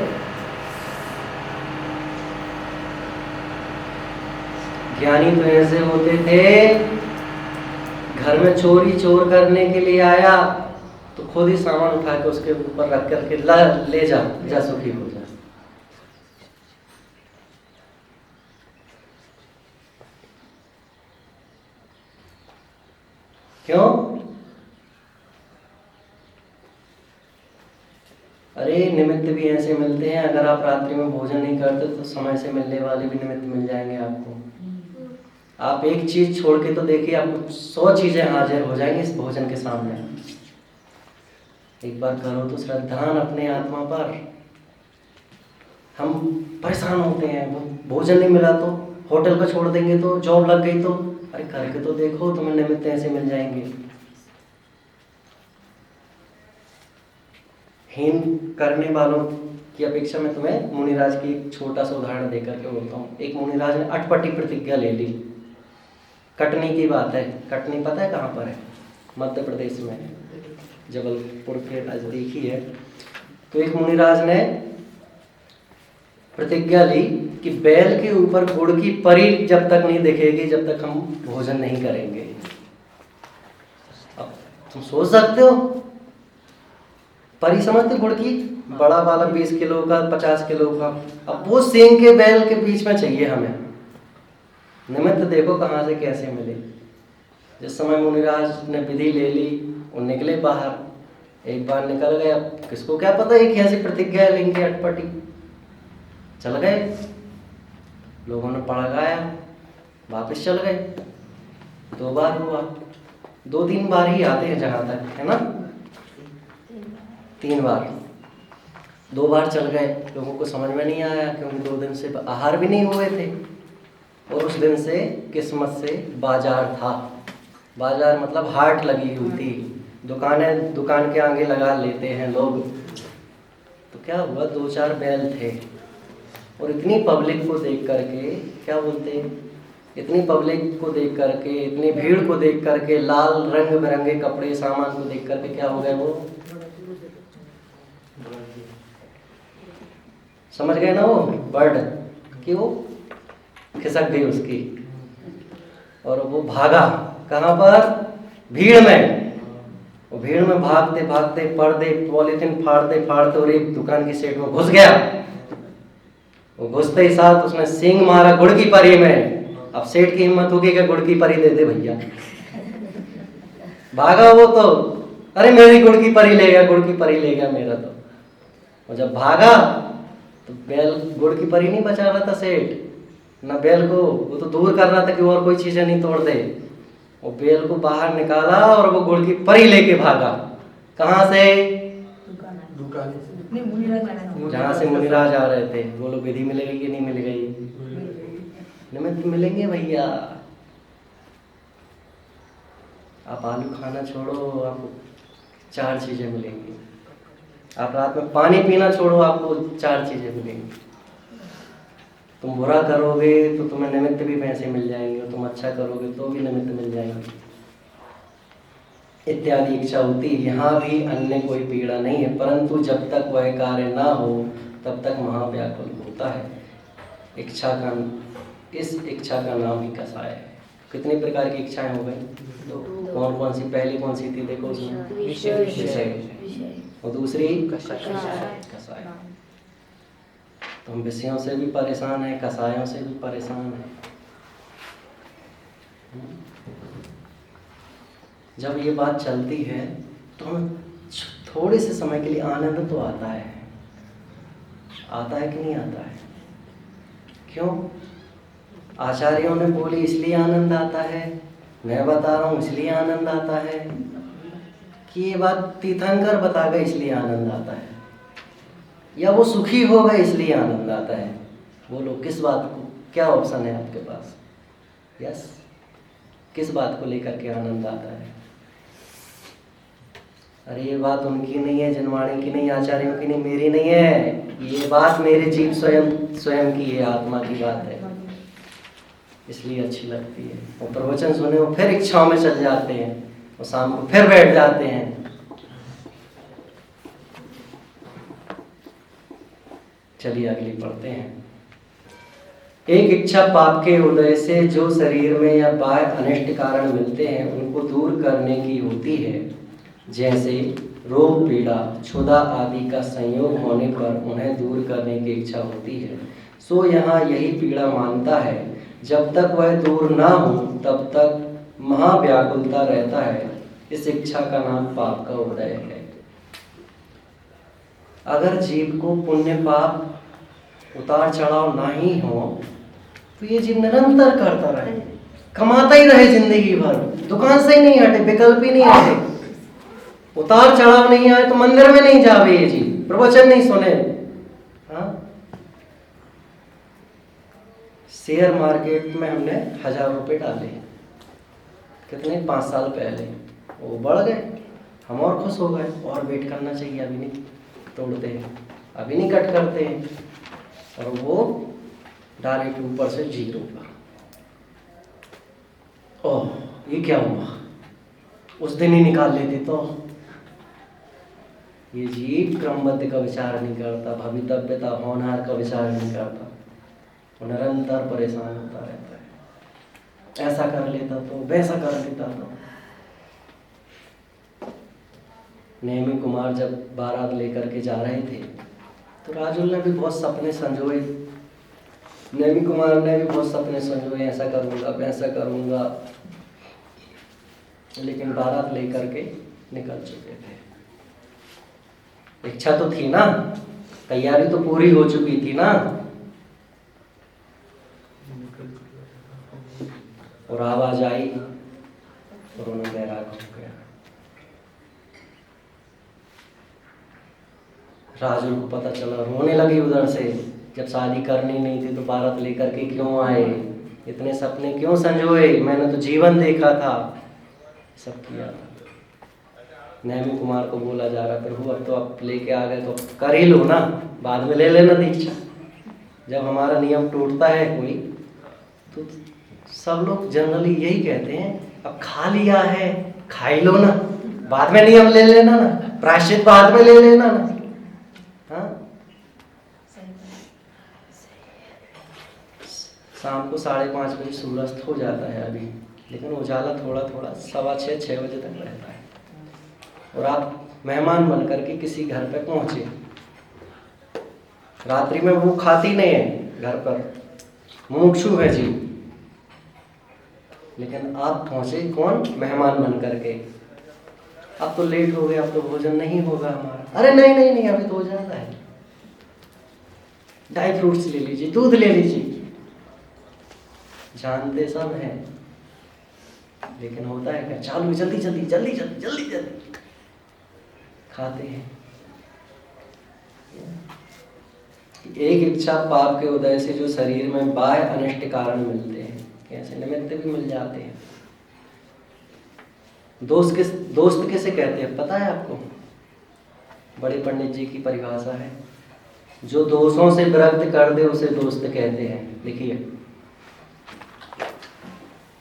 ज्ञानी तो ऐसे होते थे, घर में चोर करने के लिए आया तो खुद ही सामान उठा के उसके ऊपर रख करके ले जा सुखी हो जा। क्यों? अरे अरे निमित्त भी ऐसे मिलते हैं, अगर आप रात्रि में भोजन नहीं करते तो समय से मिलने वाले भी निमित्त मिल जाएंगे आपको। आप एक चीज छोड़ के तो देखिए, आपको 100 चीजें हाजिर हो जाएंगी इस भोजन के सामने। एक बार करो तो श्रद्धान अपने आत्मा पर। हम परेशान होते हैं, वो भोजन नहीं मिला तो, होटल को छोड़ देंगे तो, जॉब लग गई तो, अरे करके तो देखो, तुम्हें निमित्त ऐसे मिल जाएंगे। हीन करने वालों की अपेक्षा में तुम्हें मुनिराज की एक छोटा सा उदाहरण देकर के बोलता हूँ। एक मुनिराज ने अटपटी प्रतिज्ञा ले ली। कटनी की बात है। कटनी पता है कहाँ पर है? मध्य प्रदेश में है, जबलपुर के नजदीक ही है। तो एक मुनिराज ने प्रतिज्ञा ली कि बैल के ऊपर गुड़ की परी जब तक नहीं दिखेगी, जब तक हम भोजन नहीं करेंगे। अब तुम सोच सकते हो, परी समझते गुड़ की, बड़ा वाला 20 किलो का, 50 किलो का। अब वो सींग के बैल के बीच में चाहिए हमें। निमित्त देखो कहाँ से कैसे मिले। जिस समय मुनिराज ने विधि ले ली, वो निकले बाहर। एक बार निकल गए, अब किसको क्या पता एक ऐसी प्रतिज्ञा लेंगे अटपटी। चल गए, लोगों ने पड़गाया, वापस चल गए। 2 बार हुआ, 2-3 बार ही आते हैं जहाँ तक है ना, 3 बार। 2 बार चल गए, लोगों को समझ में नहीं आया, क्योंकि 2 दिन से आहार भी नहीं हुए थे। और उस दिन से किस्मत से बाजार था। बाजार मतलब हाट लगी हुई थी, दुकान के आगे लगा लेते हैं लोग। तो क्या हुआ, 2-4 बैल थे, और इतनी पब्लिक को देख करके, क्या बोलते हैं, इतनी पब्लिक को देख करके, इतनी भीड़ को देख करके, लाल रंग बिरंगे कपड़े सामान को देख करके क्या हो गए, वो समझ गए ना, वो बर्ड कि वो खिसक गई उसकी, और वो भागा कहाँ पर, भीड़ में। वो भीड़ में भागते भागते पर्दे पॉलिथीन फाड़ते और एक दुकान की सेट में घुस गया। वो घुसते ही साथ उसने सींग मारा गुड़ की परी में। अब सेठ की हिम्मत होगी कि गुड़ की परी दे दे भैया। भागा वो तो, अरे मेरी गुड़ की परी ले गया, गुड़ की परी ले गया मेरा तो। और जब भागा तो बैल, गुड़ की परी नहीं बचा रहा था सेठ, ना बैल को, वो तो दूर कर रहा था कि और कोई चीजें नहीं तोड़ दे। वो बैल को बाहर निकाला और वो गुड़ की परी लेके भागा। कहाँ से? जहाँ से मुनिराज आ रहे थे। बोलो विधि मिलेगी कि नहीं मिल गई? निमित्त मिलेंगे भैया। आप आलू खाना छोड़ो, आपको 4 चीजें मिलेंगी। आप रात में पानी पीना छोड़ो, आपको 4 चीजें मिलेंगी। तुम बुरा करोगे तो तुम्हें निमित्त भी पैसे मिल जाएंगे, और तुम अच्छा करोगे तो भी निमित्त मिल जाएंगे, इत्यादि इच्छा होती है। यहाँ भी अन्य कोई पीड़ा नहीं है, परंतु जब तक वह कार्य ना हो तब तक महाव्याकुल होता है। इस इच्छा का नाम ही कसाय है। कितनी प्रकार की इच्छाएं हो गई? कौन कौन सी? पहली कौन सी थी देखो उसमें, विषय, और दूसरी कसाय। तो हम विषयों से भी परेशान हैं, कसायों से भी परेशान हैं। जब ये बात चलती है तो हमें थोड़े से समय के लिए आनंद तो आता है कि नहीं आता है? क्यों? आचार्यों ने बोली इसलिए आनंद आता है, मैं बता रहा हूँ इसलिए आनंद आता है, कि ये बात तीर्थंकर बता गए इसलिए आनंद आता है, या वो सुखी हो गए इसलिए आनंद आता है? बोलो किस बात को, क्या ऑप्शन है आपके पास? यस, किस बात को लेकर के आनंद आता है? अरे ये बात उनकी नहीं है, जनवाणी की नहीं, आचार्यों की नहीं, मेरी नहीं है। ये बात मेरे जीव स्वयं की है, आत्मा की बात है, इसलिए अच्छी लगती है। वो प्रवचन सुने, वो फिर इच्छाओं में चल जाते हैं, वो शाम को फिर बैठ जाते हैं। चलिए अगली पढ़ते हैं। एक इच्छा पाप के उदय से जो शरीर में या बाह्य अनिष्ट कारण मिलते हैं उनको दूर करने की होती है, जैसे रोग, पीड़ा, क्षुधा आदि का संयोग होने पर उन्हें दूर करने की इच्छा होती है। सो यहाँ यही पीड़ा मानता है, जब तक वह दूर ना हो तब तक महाव्याकुलता रहता है। इस इच्छा का नाम पाप का उदय है। अगर जीव को पुण्य पाप उतार चढ़ाव ना ही हो तो ये जीव निरंतर करता रहे, कमाता ही रहे जिंदगी भर, दुकान से ही नहीं हटे, विकल्प ही नहीं हटे। उतार चढ़ाव नहीं आए तो मंदिर में नहीं जावे ये जीव, प्रवचन नहीं सुने। हाँ, शेयर मार्केट में हमने 1000 रुपए डाले, कितने 5 साल पहले, वो बढ़ गए, हम और खुश हो गए, और वेट करना चाहिए, अभी नहीं तोड़ते हैं, अभी नहीं कट करते हैं, और वो डायरेक्ट ऊपर से 0 पर। ओह, ये क्या हुआ, उस दिन ही निकाल लेते तो। ये जीव क्रमबद्ध का विचार नहीं करता, भवितव्यता होनहार का विचार नहीं करता, वो निरंतर परेशान होता रहता है, ऐसा कर लेता तो, वैसा कर लेता तो। नेमी कुमार जब बारात लेकर के जा रहे थे तो राजुल ने भी बहुत सपने संजोए, नेमी कुमार ने भी बहुत सपने संजोए, ऐसा करूंगा वैसा करूंगा, लेकिन बारात लेकर के निकल चुके थे। इच्छा तो थी ना, तैयारी तो पूरी हो चुकी थी ना, और आवाज आई और उन्हें बैराग हो गया। राजुल को पता चला, रोने लगी उधर से, जब शादी करनी नहीं थी तो बारात लेकर के क्यों आए, इतने सपने क्यों संजोए, मैंने तो जीवन देखा था, सब किया था। नेमी कुमार को बोला जा रहा, प्रभु अब तो आप लेके आ गए तो कर ही लो ना, बाद में ले लेना दीक्षा। जब हमारा नियम टूटता है कोई तो सब लोग जनरली यही कहते हैं, अब खा लिया है खा ही लो ना, बाद में नियम ले लेना ना, प्रायश्चित बाद में ले लेना ना। हाँ, शाम को 5:30 बजे सूर्यास्त हो जाता है अभी, लेकिन उजाला थोड़ा थोड़ा 6:15 बजे तक रहता है। और आप मेहमान बन करके किसी घर पे पहुंचे, रात्रि में वो खाती नहीं है घर पर, मुमुक्षु है जी, लेकिन आप पहुंचे कौन, मेहमान बन करके, अब तो लेट हो गया, अब तो भोजन नहीं होगा हमारा। अरे नहीं नहीं नहीं, अभी तो हो जाता है, ड्राई फ्रूट्स ले लीजिए, दूध ले लीजिए। जानते सब हैं, लेकिन होता है क्या, चालू जल्दी जल्दी जल्दी जल्दी जल्दी जल्दी खाते हैं। एक इच्छा पाप के उदय से जो शरीर में बाह्य अनिष्ट कारण मिलते हैं, कैसे निमित्त भी मिल जाते हैं। दोस्त किसे कहते हैं पता है आपको? बड़े पंडित जी की परिभाषा है, जो दोषों से विरक्त कर दे उसे दोस्त कहते हैं। देखिए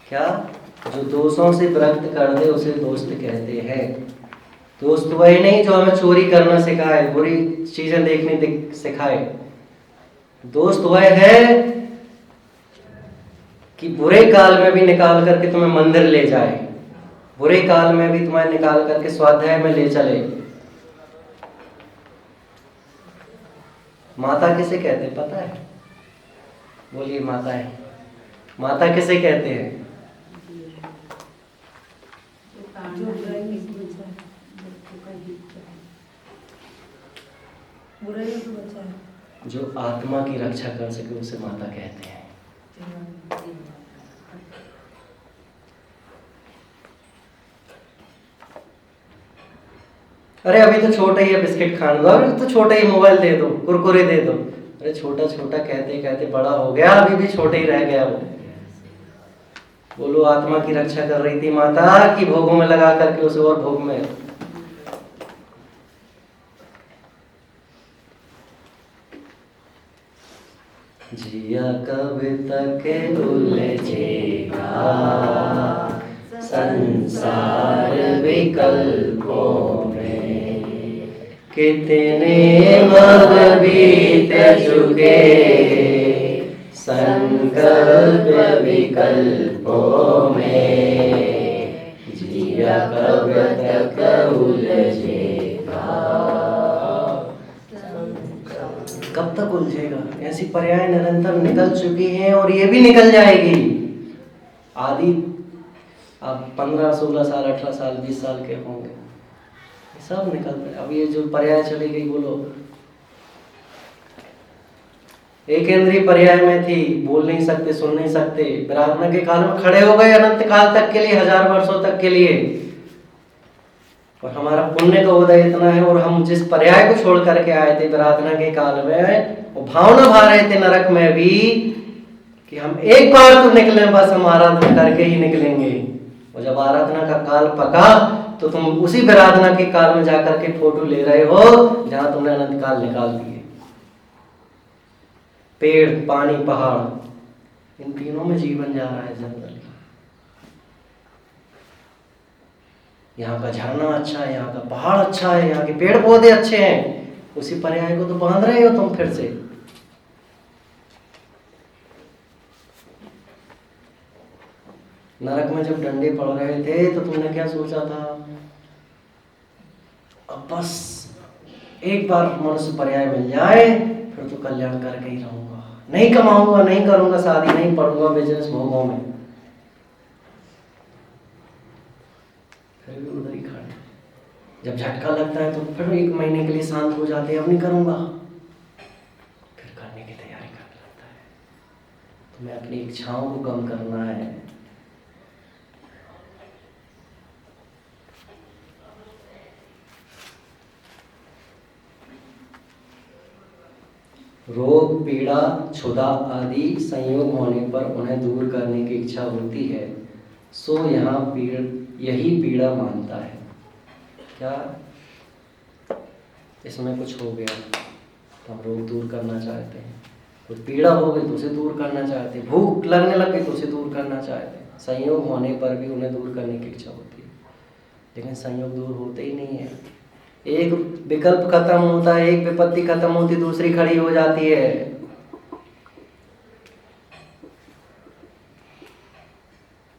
क्या, जो दोषों से विरक्त कर दे उसे दोस्त कहते हैं। दोस्त वही नहीं जो हमें चोरी करना सिखाए, बुरी चीजें देखने सिखाए। दोस्त वह है कि बुरे काल में भी निकाल करके तुम्हें मंदिर ले जाए, बुरे काल में भी तुम्हें निकाल करके स्वाध्याय में ले चले। माता किसे कहते हैं पता है? बोलिए माता है, माता किसे कहते हैं? जो आत्मा की रक्षा कर सके उसे माता कहते हैं। अरे अभी तो छोटा ही है, बिस्किट खाने दो, अभी तो छोटा ही मोबाइल दे दो, कुरकुरे दे दो। अरे छोटा छोटा कहते कहते बड़ा हो गया, अभी भी छोटे ही रह गया वो। बोलो आत्मा की रक्षा कर रही थी माता कि भोगों में लगा करके उसे और भोग में। जिया कब तक उलझेगा संसार विकल्पों में, कितने भव बीत चुके संकल्प विकल्पों में, जिया कब तक उलझेगा। कब तक उलझेगा? ऐसी पर्याय निरंतर निकल चुकी हैं और ये भी निकल जाएगी। आदि अब 15, 16 साल, 18 साल, 20 साल के होंगे, सब निकल गए। अब ये जो पर्याय चली गई, बोलो एक इंद्रिय पर्याय में थी, बोल नहीं सकते, सुन नहीं सकते, प्रार्थना के काल में खड़े हो गए अनंत काल तक के लिए, 1000 वर्षों तक के लिए। और हमारा पुण्य का उदय इतना है, और हम जिस पर्याय को छोड़ करके आए थे प्रार्थना के काल में, वो भावना भा रहे थे नरक में भी कि हम एक बार तो निकले, बस हम आराधना करके ही निकलेंगे। और जब आराधना का काल पका तो तुम उसी आराधना के काल में जाकर के फोटो ले रहे हो जहां तुमने अनंत काल निकाल दिए। पेड़, पानी, पहाड़, इन तीनों में जीवन जा रहा है जनरली। यहाँ का झरना अच्छा है, यहाँ का पहाड़ अच्छा है, यहाँ के पेड़ पौधे अच्छे हैं, उसी पर्याय को तो बांध रहे हो तुम फिर से। नरक में जब डंडे पड़ रहे थे तो तुमने क्या सोचा था? अब बस एक बार मनुष्य पर्याय मिल जाए फिर तो कल्याण करके ही रहूंगा, नहीं कमाऊंगा, नहीं करूंगा शादी, नहीं पढ़ूंगा, बिजनेस भोगों में, फिर भी उधर ही खड़े। जब झटका लगता है तो फिर 1 महीने के लिए शांत हो जाते हैं, अब नहीं करूंगा, फिर करने की तैयारी करने लगता है। तुम्हें अपनी इच्छाओं को कम करना है। रोग, पीड़ा, क्षुधा आदि संयोग होने पर उन्हें दूर करने की इच्छा होती है, सो यहाँ यही पीड़ा मानता है। क्या इसमें कुछ हो गया तो हम रोग दूर करना चाहते हैं, कुछ पीड़ा हो गई तो उसे दूर करना चाहते हैं, भूख लगने लग गई तो उसे दूर करना चाहते हैं। संयोग होने पर भी उन्हें दूर करने की इच्छा होती है, लेकिन संयोग दूर होते ही नहीं है। एक विकल्प खत्म होता है, एक विपत्ति खत्म होती, दूसरी खड़ी हो जाती है।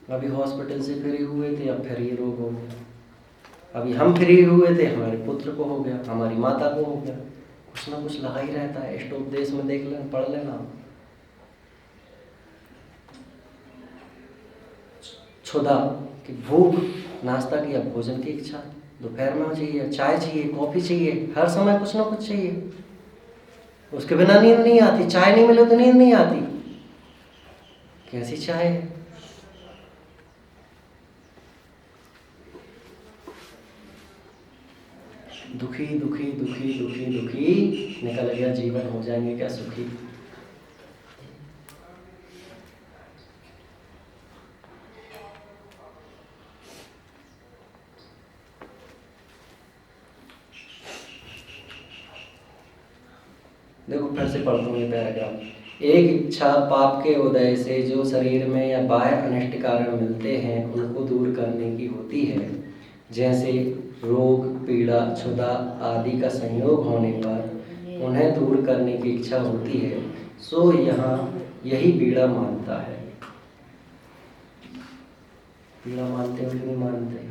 अभी हॉस्पिटल से फ्री हुए थे, अब फिर ये रोग हो गया। अभी हम फ्री हुए थे, हमारे पुत्र को हो गया, हमारी माता को हो गया। कुछ ना कुछ लगा ही रहता है। इष्टोपदेश में देख लेना, पढ़ लेना। क्षुधा कि भूख, नाश्ता की या भोजन की इच्छा, दोपहर में चाहिए, चाय चाहिए, कॉफी चाहिए, हर समय कुछ ना कुछ चाहिए। उसके बिना नींद नहीं आती, चाय नहीं मिले तो नींद नहीं आती। कैसी चाय है? दुखी दुखी दुखी दुखी दुखी निकल गया जीवन, हो जाएंगे क्या सुखी। देखो फिर से पढ़ता हूँ ये पैराग्राफ। एक इच्छा पाप के उदय से जो शरीर में या बाह्य अनिष्ट कारण मिलते हैं उनको दूर करने की होती है, जैसे रोग, पीड़ा, क्षुधा आदि का संयोग होने पर उन्हें दूर करने की इच्छा होती है, सो यहाँ यही पीड़ा मानता है। पीड़ा मानते हो कि नहीं मानते?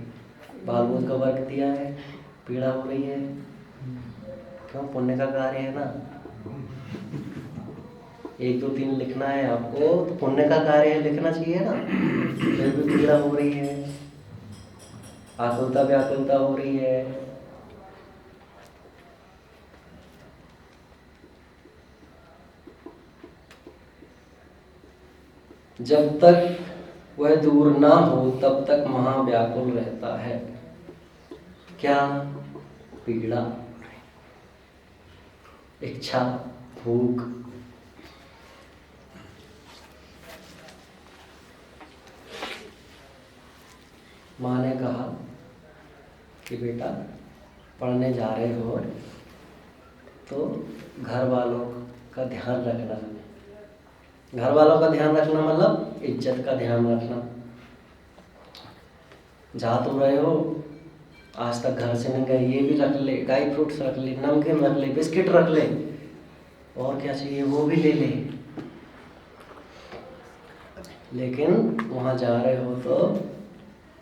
बाल बुद्ध का वर्क दिया है, पीड़ा हो रही है, क्यों? पुण्य का कार्य है ना। 1 2 3 लिखना है आपको, तो पुण्य का कार्य है, लिखना चाहिए ना। फिर भी पीड़ा हो रही है, आकुलता व्याकुलता हो रही है। जब तक वह दूर ना हो तब तक महाव्याकुल रहता है। क्या? पीड़ा, इच्छा, भूख। माँ ने कहा कि बेटा पढ़ने जा रहे हो तो घर वालों का ध्यान रखना। घर वालों का ध्यान रखना मतलब इज्जत का ध्यान रखना। जा तो रहे हो, आज तक घर से नहीं गए, ये भी रख ले, ड्राई फ्रूट्स रख ले, नमकीन रख ले, बिस्किट रख ले, और क्या चाहिए वो भी ले ले। लेकिन वहाँ जा रहे हो तो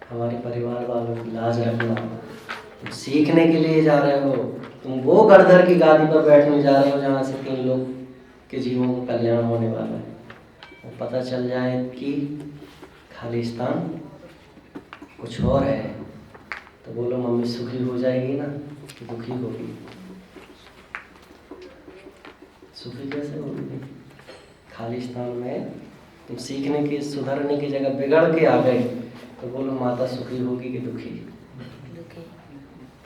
हमारे परिवार वालों की लाज रखना। तुम सीखने के लिए जा रहे हो, तुम वो गड़धर की गादी पर बैठने जा रहे हो जहाँ से 3 लोग के जीवों का कल्याण होने वाला है। वो पता चल जाए कि खालिस्तान कुछ और है तो बोलो मम्मी सुखी हो जाएगी ना कि दुखी होगी? सुखी कैसे होगी? खालिस्तान में तुम सीखने की सुधरने की जगह बिगड़ के आ गए तो बोलो माता सुखी होगी कि दुखी?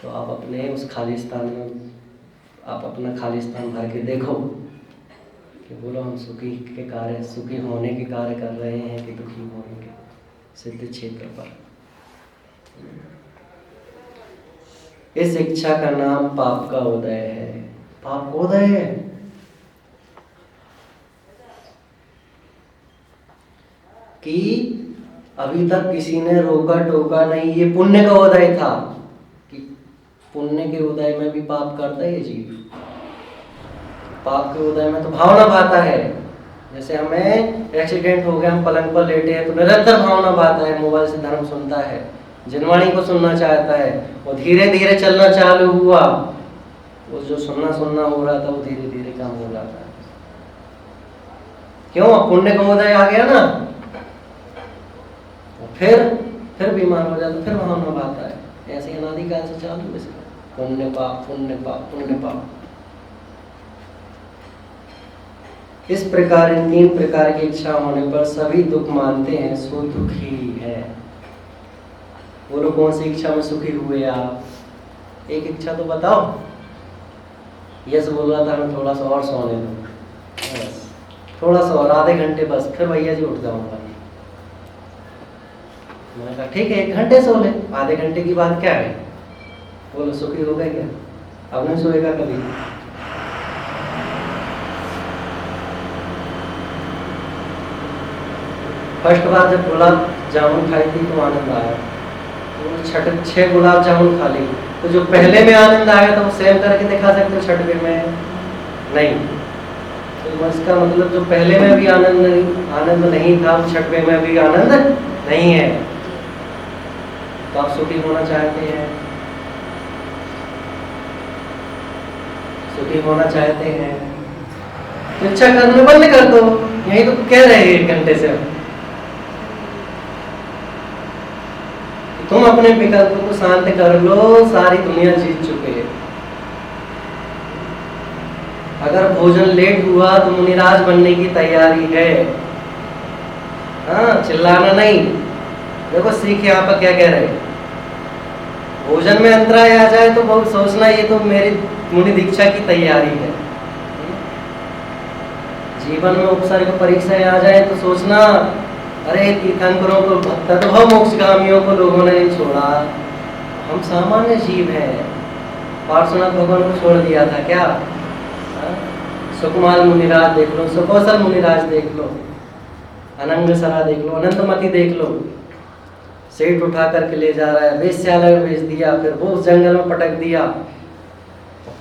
तो आप अपने उस खालिस्तान में आप अपना खालिस्तान भर के देखो कि बोलो हम सुखी के कार्य, सुखी होने के कार्य कर रहे हैं कि दुखी होने के सिद्ध क्षेत्र पर। इस इच्छा का नाम पाप का उदय है। पाप का उदय है। कि अभी तक किसी ने रोका टोका नहीं, ये पुण्य का उदय था कि पुण्य के उदय में भी पाप करता है जीव। पाप के उदय में तो भावना भाता है। जैसे हमें एक्सीडेंट हो गया, हम पलंग पर लेटे हैं तो निरंतर भावना भाता है, मोबाइल से धर्म सुनता है, जनवाणी को सुनना चाहता है, वो धीरे धीरे चलना चालू हुआ, वो जो सुनना हो रहा था वो धीरे धीरे कम हो जाता है। क्यों? पुण्य का उदय आ गया ना, फिर बीमार हो जाता, फिर भावना भाता है। ऐसे अनादिकाल से चालू है पुण्य पाप पुण्य पाप पुण्य पाप। इस प्रकार इन 3 प्रकार की इच्छा होने पर सभी दुख मानते हैं, सो दुखी है। बोलो कौन सी इच्छा में सुखी हुए आप? एक इच्छा तो बताओ। यस बोल रहा था मैं थोड़ा सा और सोने दो, बस थोड़ा सा और, आधे घंटे बस, फिर भैया जी उठ जाऊंगा। मैंने कहा ठीक है 1 घंटे सो ले, आधे घंटे की बात क्या है? बोलो सुखी हो गए क्या? अब नहीं सोएगा कभी। फर्स्ट बार जब गुलाब जामुन खाई थी तो आनंद आया, तो 6 गुलाब जामुन खा ली, तो जो पहले में आनंद आया था वो सेम करके दिखा सकते हो 6वें में? नहीं। तो इसका मतलब जो पहले में भी आनंद नहीं था, 6वें में भी आनंद नहीं है। तो आप सुखी होना चाहते हैं, सुखी होना चाहते हैं तो इच्छा करने बंद कर दो। यही तो कह रहे हैं 1 घंटे से। तुम अपने विकल्प को शांत कर लो, सारी दुनिया जीत चुके हैं। अगर भोजन लेट हुआ तो मुनिराज बनने की तैयारी है। हाँ, चिल्लाना नहीं। देखो सीख यहाँ पर क्या कह रहे हैं, भोजन में अंतराय आ जाए तो बहुत सोचना ये तो मेरी मुनि दीक्षा की तैयारी है। जीवन में उपसर्ग परीक्षाएं आ जाए तो सोचना अरे तीर्थंकरों को, भक्तों मोक्षगामियों को लोगों ने नहीं छोड़ा, हम सामान्य जीव हैं। पार्श्वनाथ भगवान को छोड़ दिया था क्या? सुकुमार मुनिराज देख लो, सुकौशल मुनिराज देख लो, अनंग सरा देख लो, अनंतमती देख लो, सेठ उठा करके ले जा रहा है, वेश्यालय में भेज दिया, फिर वो जंगल में पटक दिया,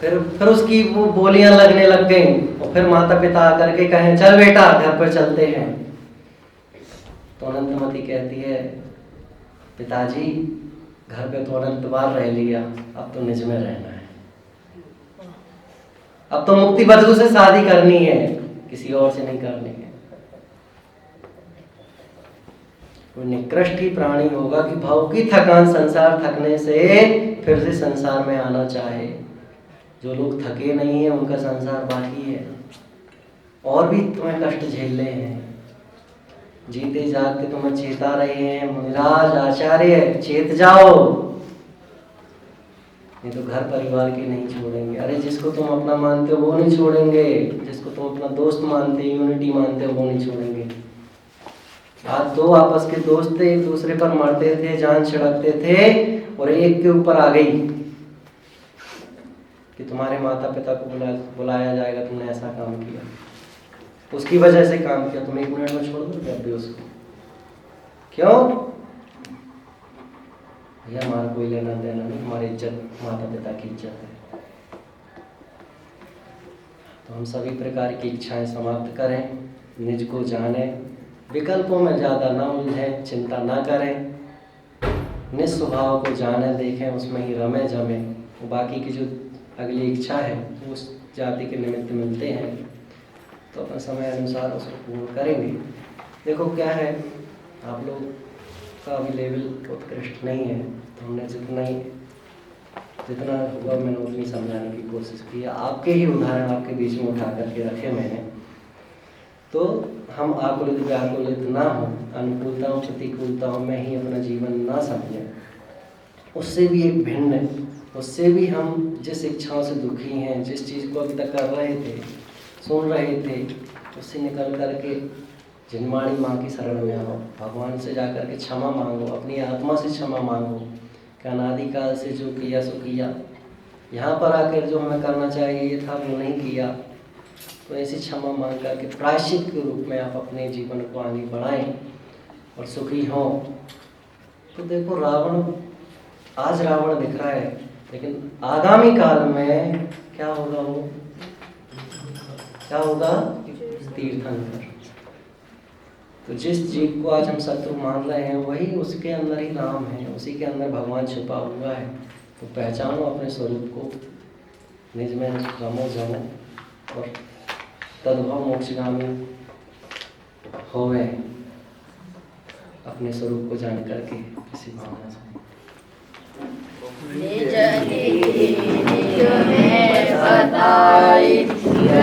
फिर उसकी वो बोलियां लगने लग गई, और फिर माता पिता आकर के कहें चल बेटा घर पर चलते हैं। तो अनंतमती कहती है पिताजी घर पे तो अनंत बार रह लिया, अब तो निज में रहना है, अब तो मुक्ति बधू से शादी करनी है, किसी और से नहीं करनी है। कोई निकृष्ट ही प्राणी होगा कि भाव की थकान संसार थकने से फिर से संसार में आना चाहे। जो लोग थके नहीं है उनका संसार बाकी है, और भी तुम्हें कष्ट झेलने हैं। जीते जागते तुम्हें चेता रहे हैं मुनिराज आचार्य, चेत जाओ, नहीं तो घर परिवार के नहीं छोड़ेंगे। अरे जिसको तुम अपना मानते हो वो नहीं छोड़ेंगे, जिसको तुम अपना दोस्त मानते हो, यूनिटी मानते हो, वो नहीं छोड़ेंगे। आज 2 आपस के दोस्त थे, एक दूसरे पर मरते थे, जान छिड़कते थे, और एक के ऊपर आ गई कि तुम्हारे माता पिता को बुलाया जाएगा, तुमने ऐसा काम किया, उसकी वजह से काम किया, तुम 1 मिनट में छोड़ दो अभी उसको? क्यों? भैया हमारा कोई लेना देना नहीं, हमारी इज्जत माता पिता की इज्जत है। तो हम सभी प्रकार की इच्छाएं समाप्त करें, निज को जाने, विकल्पों में ज़्यादा ना उलझें, चिंता ना करें, निस्वभाव को जाने देखें, उसमें ही रमे जमे। बाकी की जो अगली इच्छा है उस जाति के निमित्त मिलते हैं तो अपने समय अनुसार उसको पूर्ण करेंगे। देखो क्या है, आप लोग का अभी लेवल उत्कृष्ट नहीं है, तो हमने जितना हुआ मैंने उतनी समझाने की कोशिश की है। आपके ही उदाहरण आपके बीच में उठा करके रखे मैंने, तो हम आकुलित व्याकुलित ना हो, अनुकूलताओं प्रतिकूलताओं में ही अपना जीवन ना समझें, उससे भी एक भिन्न, उससे भी हम जिस इच्छाओं से दुखी हैं, जिस चीज़ को अभी तक कर रहे थे, सुन रहे थे, उससे निकल कर के जिनवाणी माँ की शरण में आओ, भगवान से जाकर के क्षमा मांगो, अपनी आत्मा से क्षमा मांगो कि अनादिकाल से जो किया सो किया, यहाँ पर आकर जो हमें करना चाहिए ये था वो नहीं किया, तो ऐसी क्षमा मांग करके प्रायश्चित के रूप में आप अपने जीवन को आगे बढ़ाएं और सुखी हों। तो देखो रावण, आज रावण दिख रहा है, लेकिन आगामी काल में क्या होगा, वो क्या होगा, तीर्थंकर। तो जिस जीव को आज हम शत्रु मान रहे हैं वही उसके अंदर ही राम है, उसी के अंदर भगवान छिपा हुआ है। तो पहचानो अपने स्वरूप को, निज में रमो जमो और तद्भव मोक्षगामी होवे, अपने स्वरूप को जान करके किसी भावना से।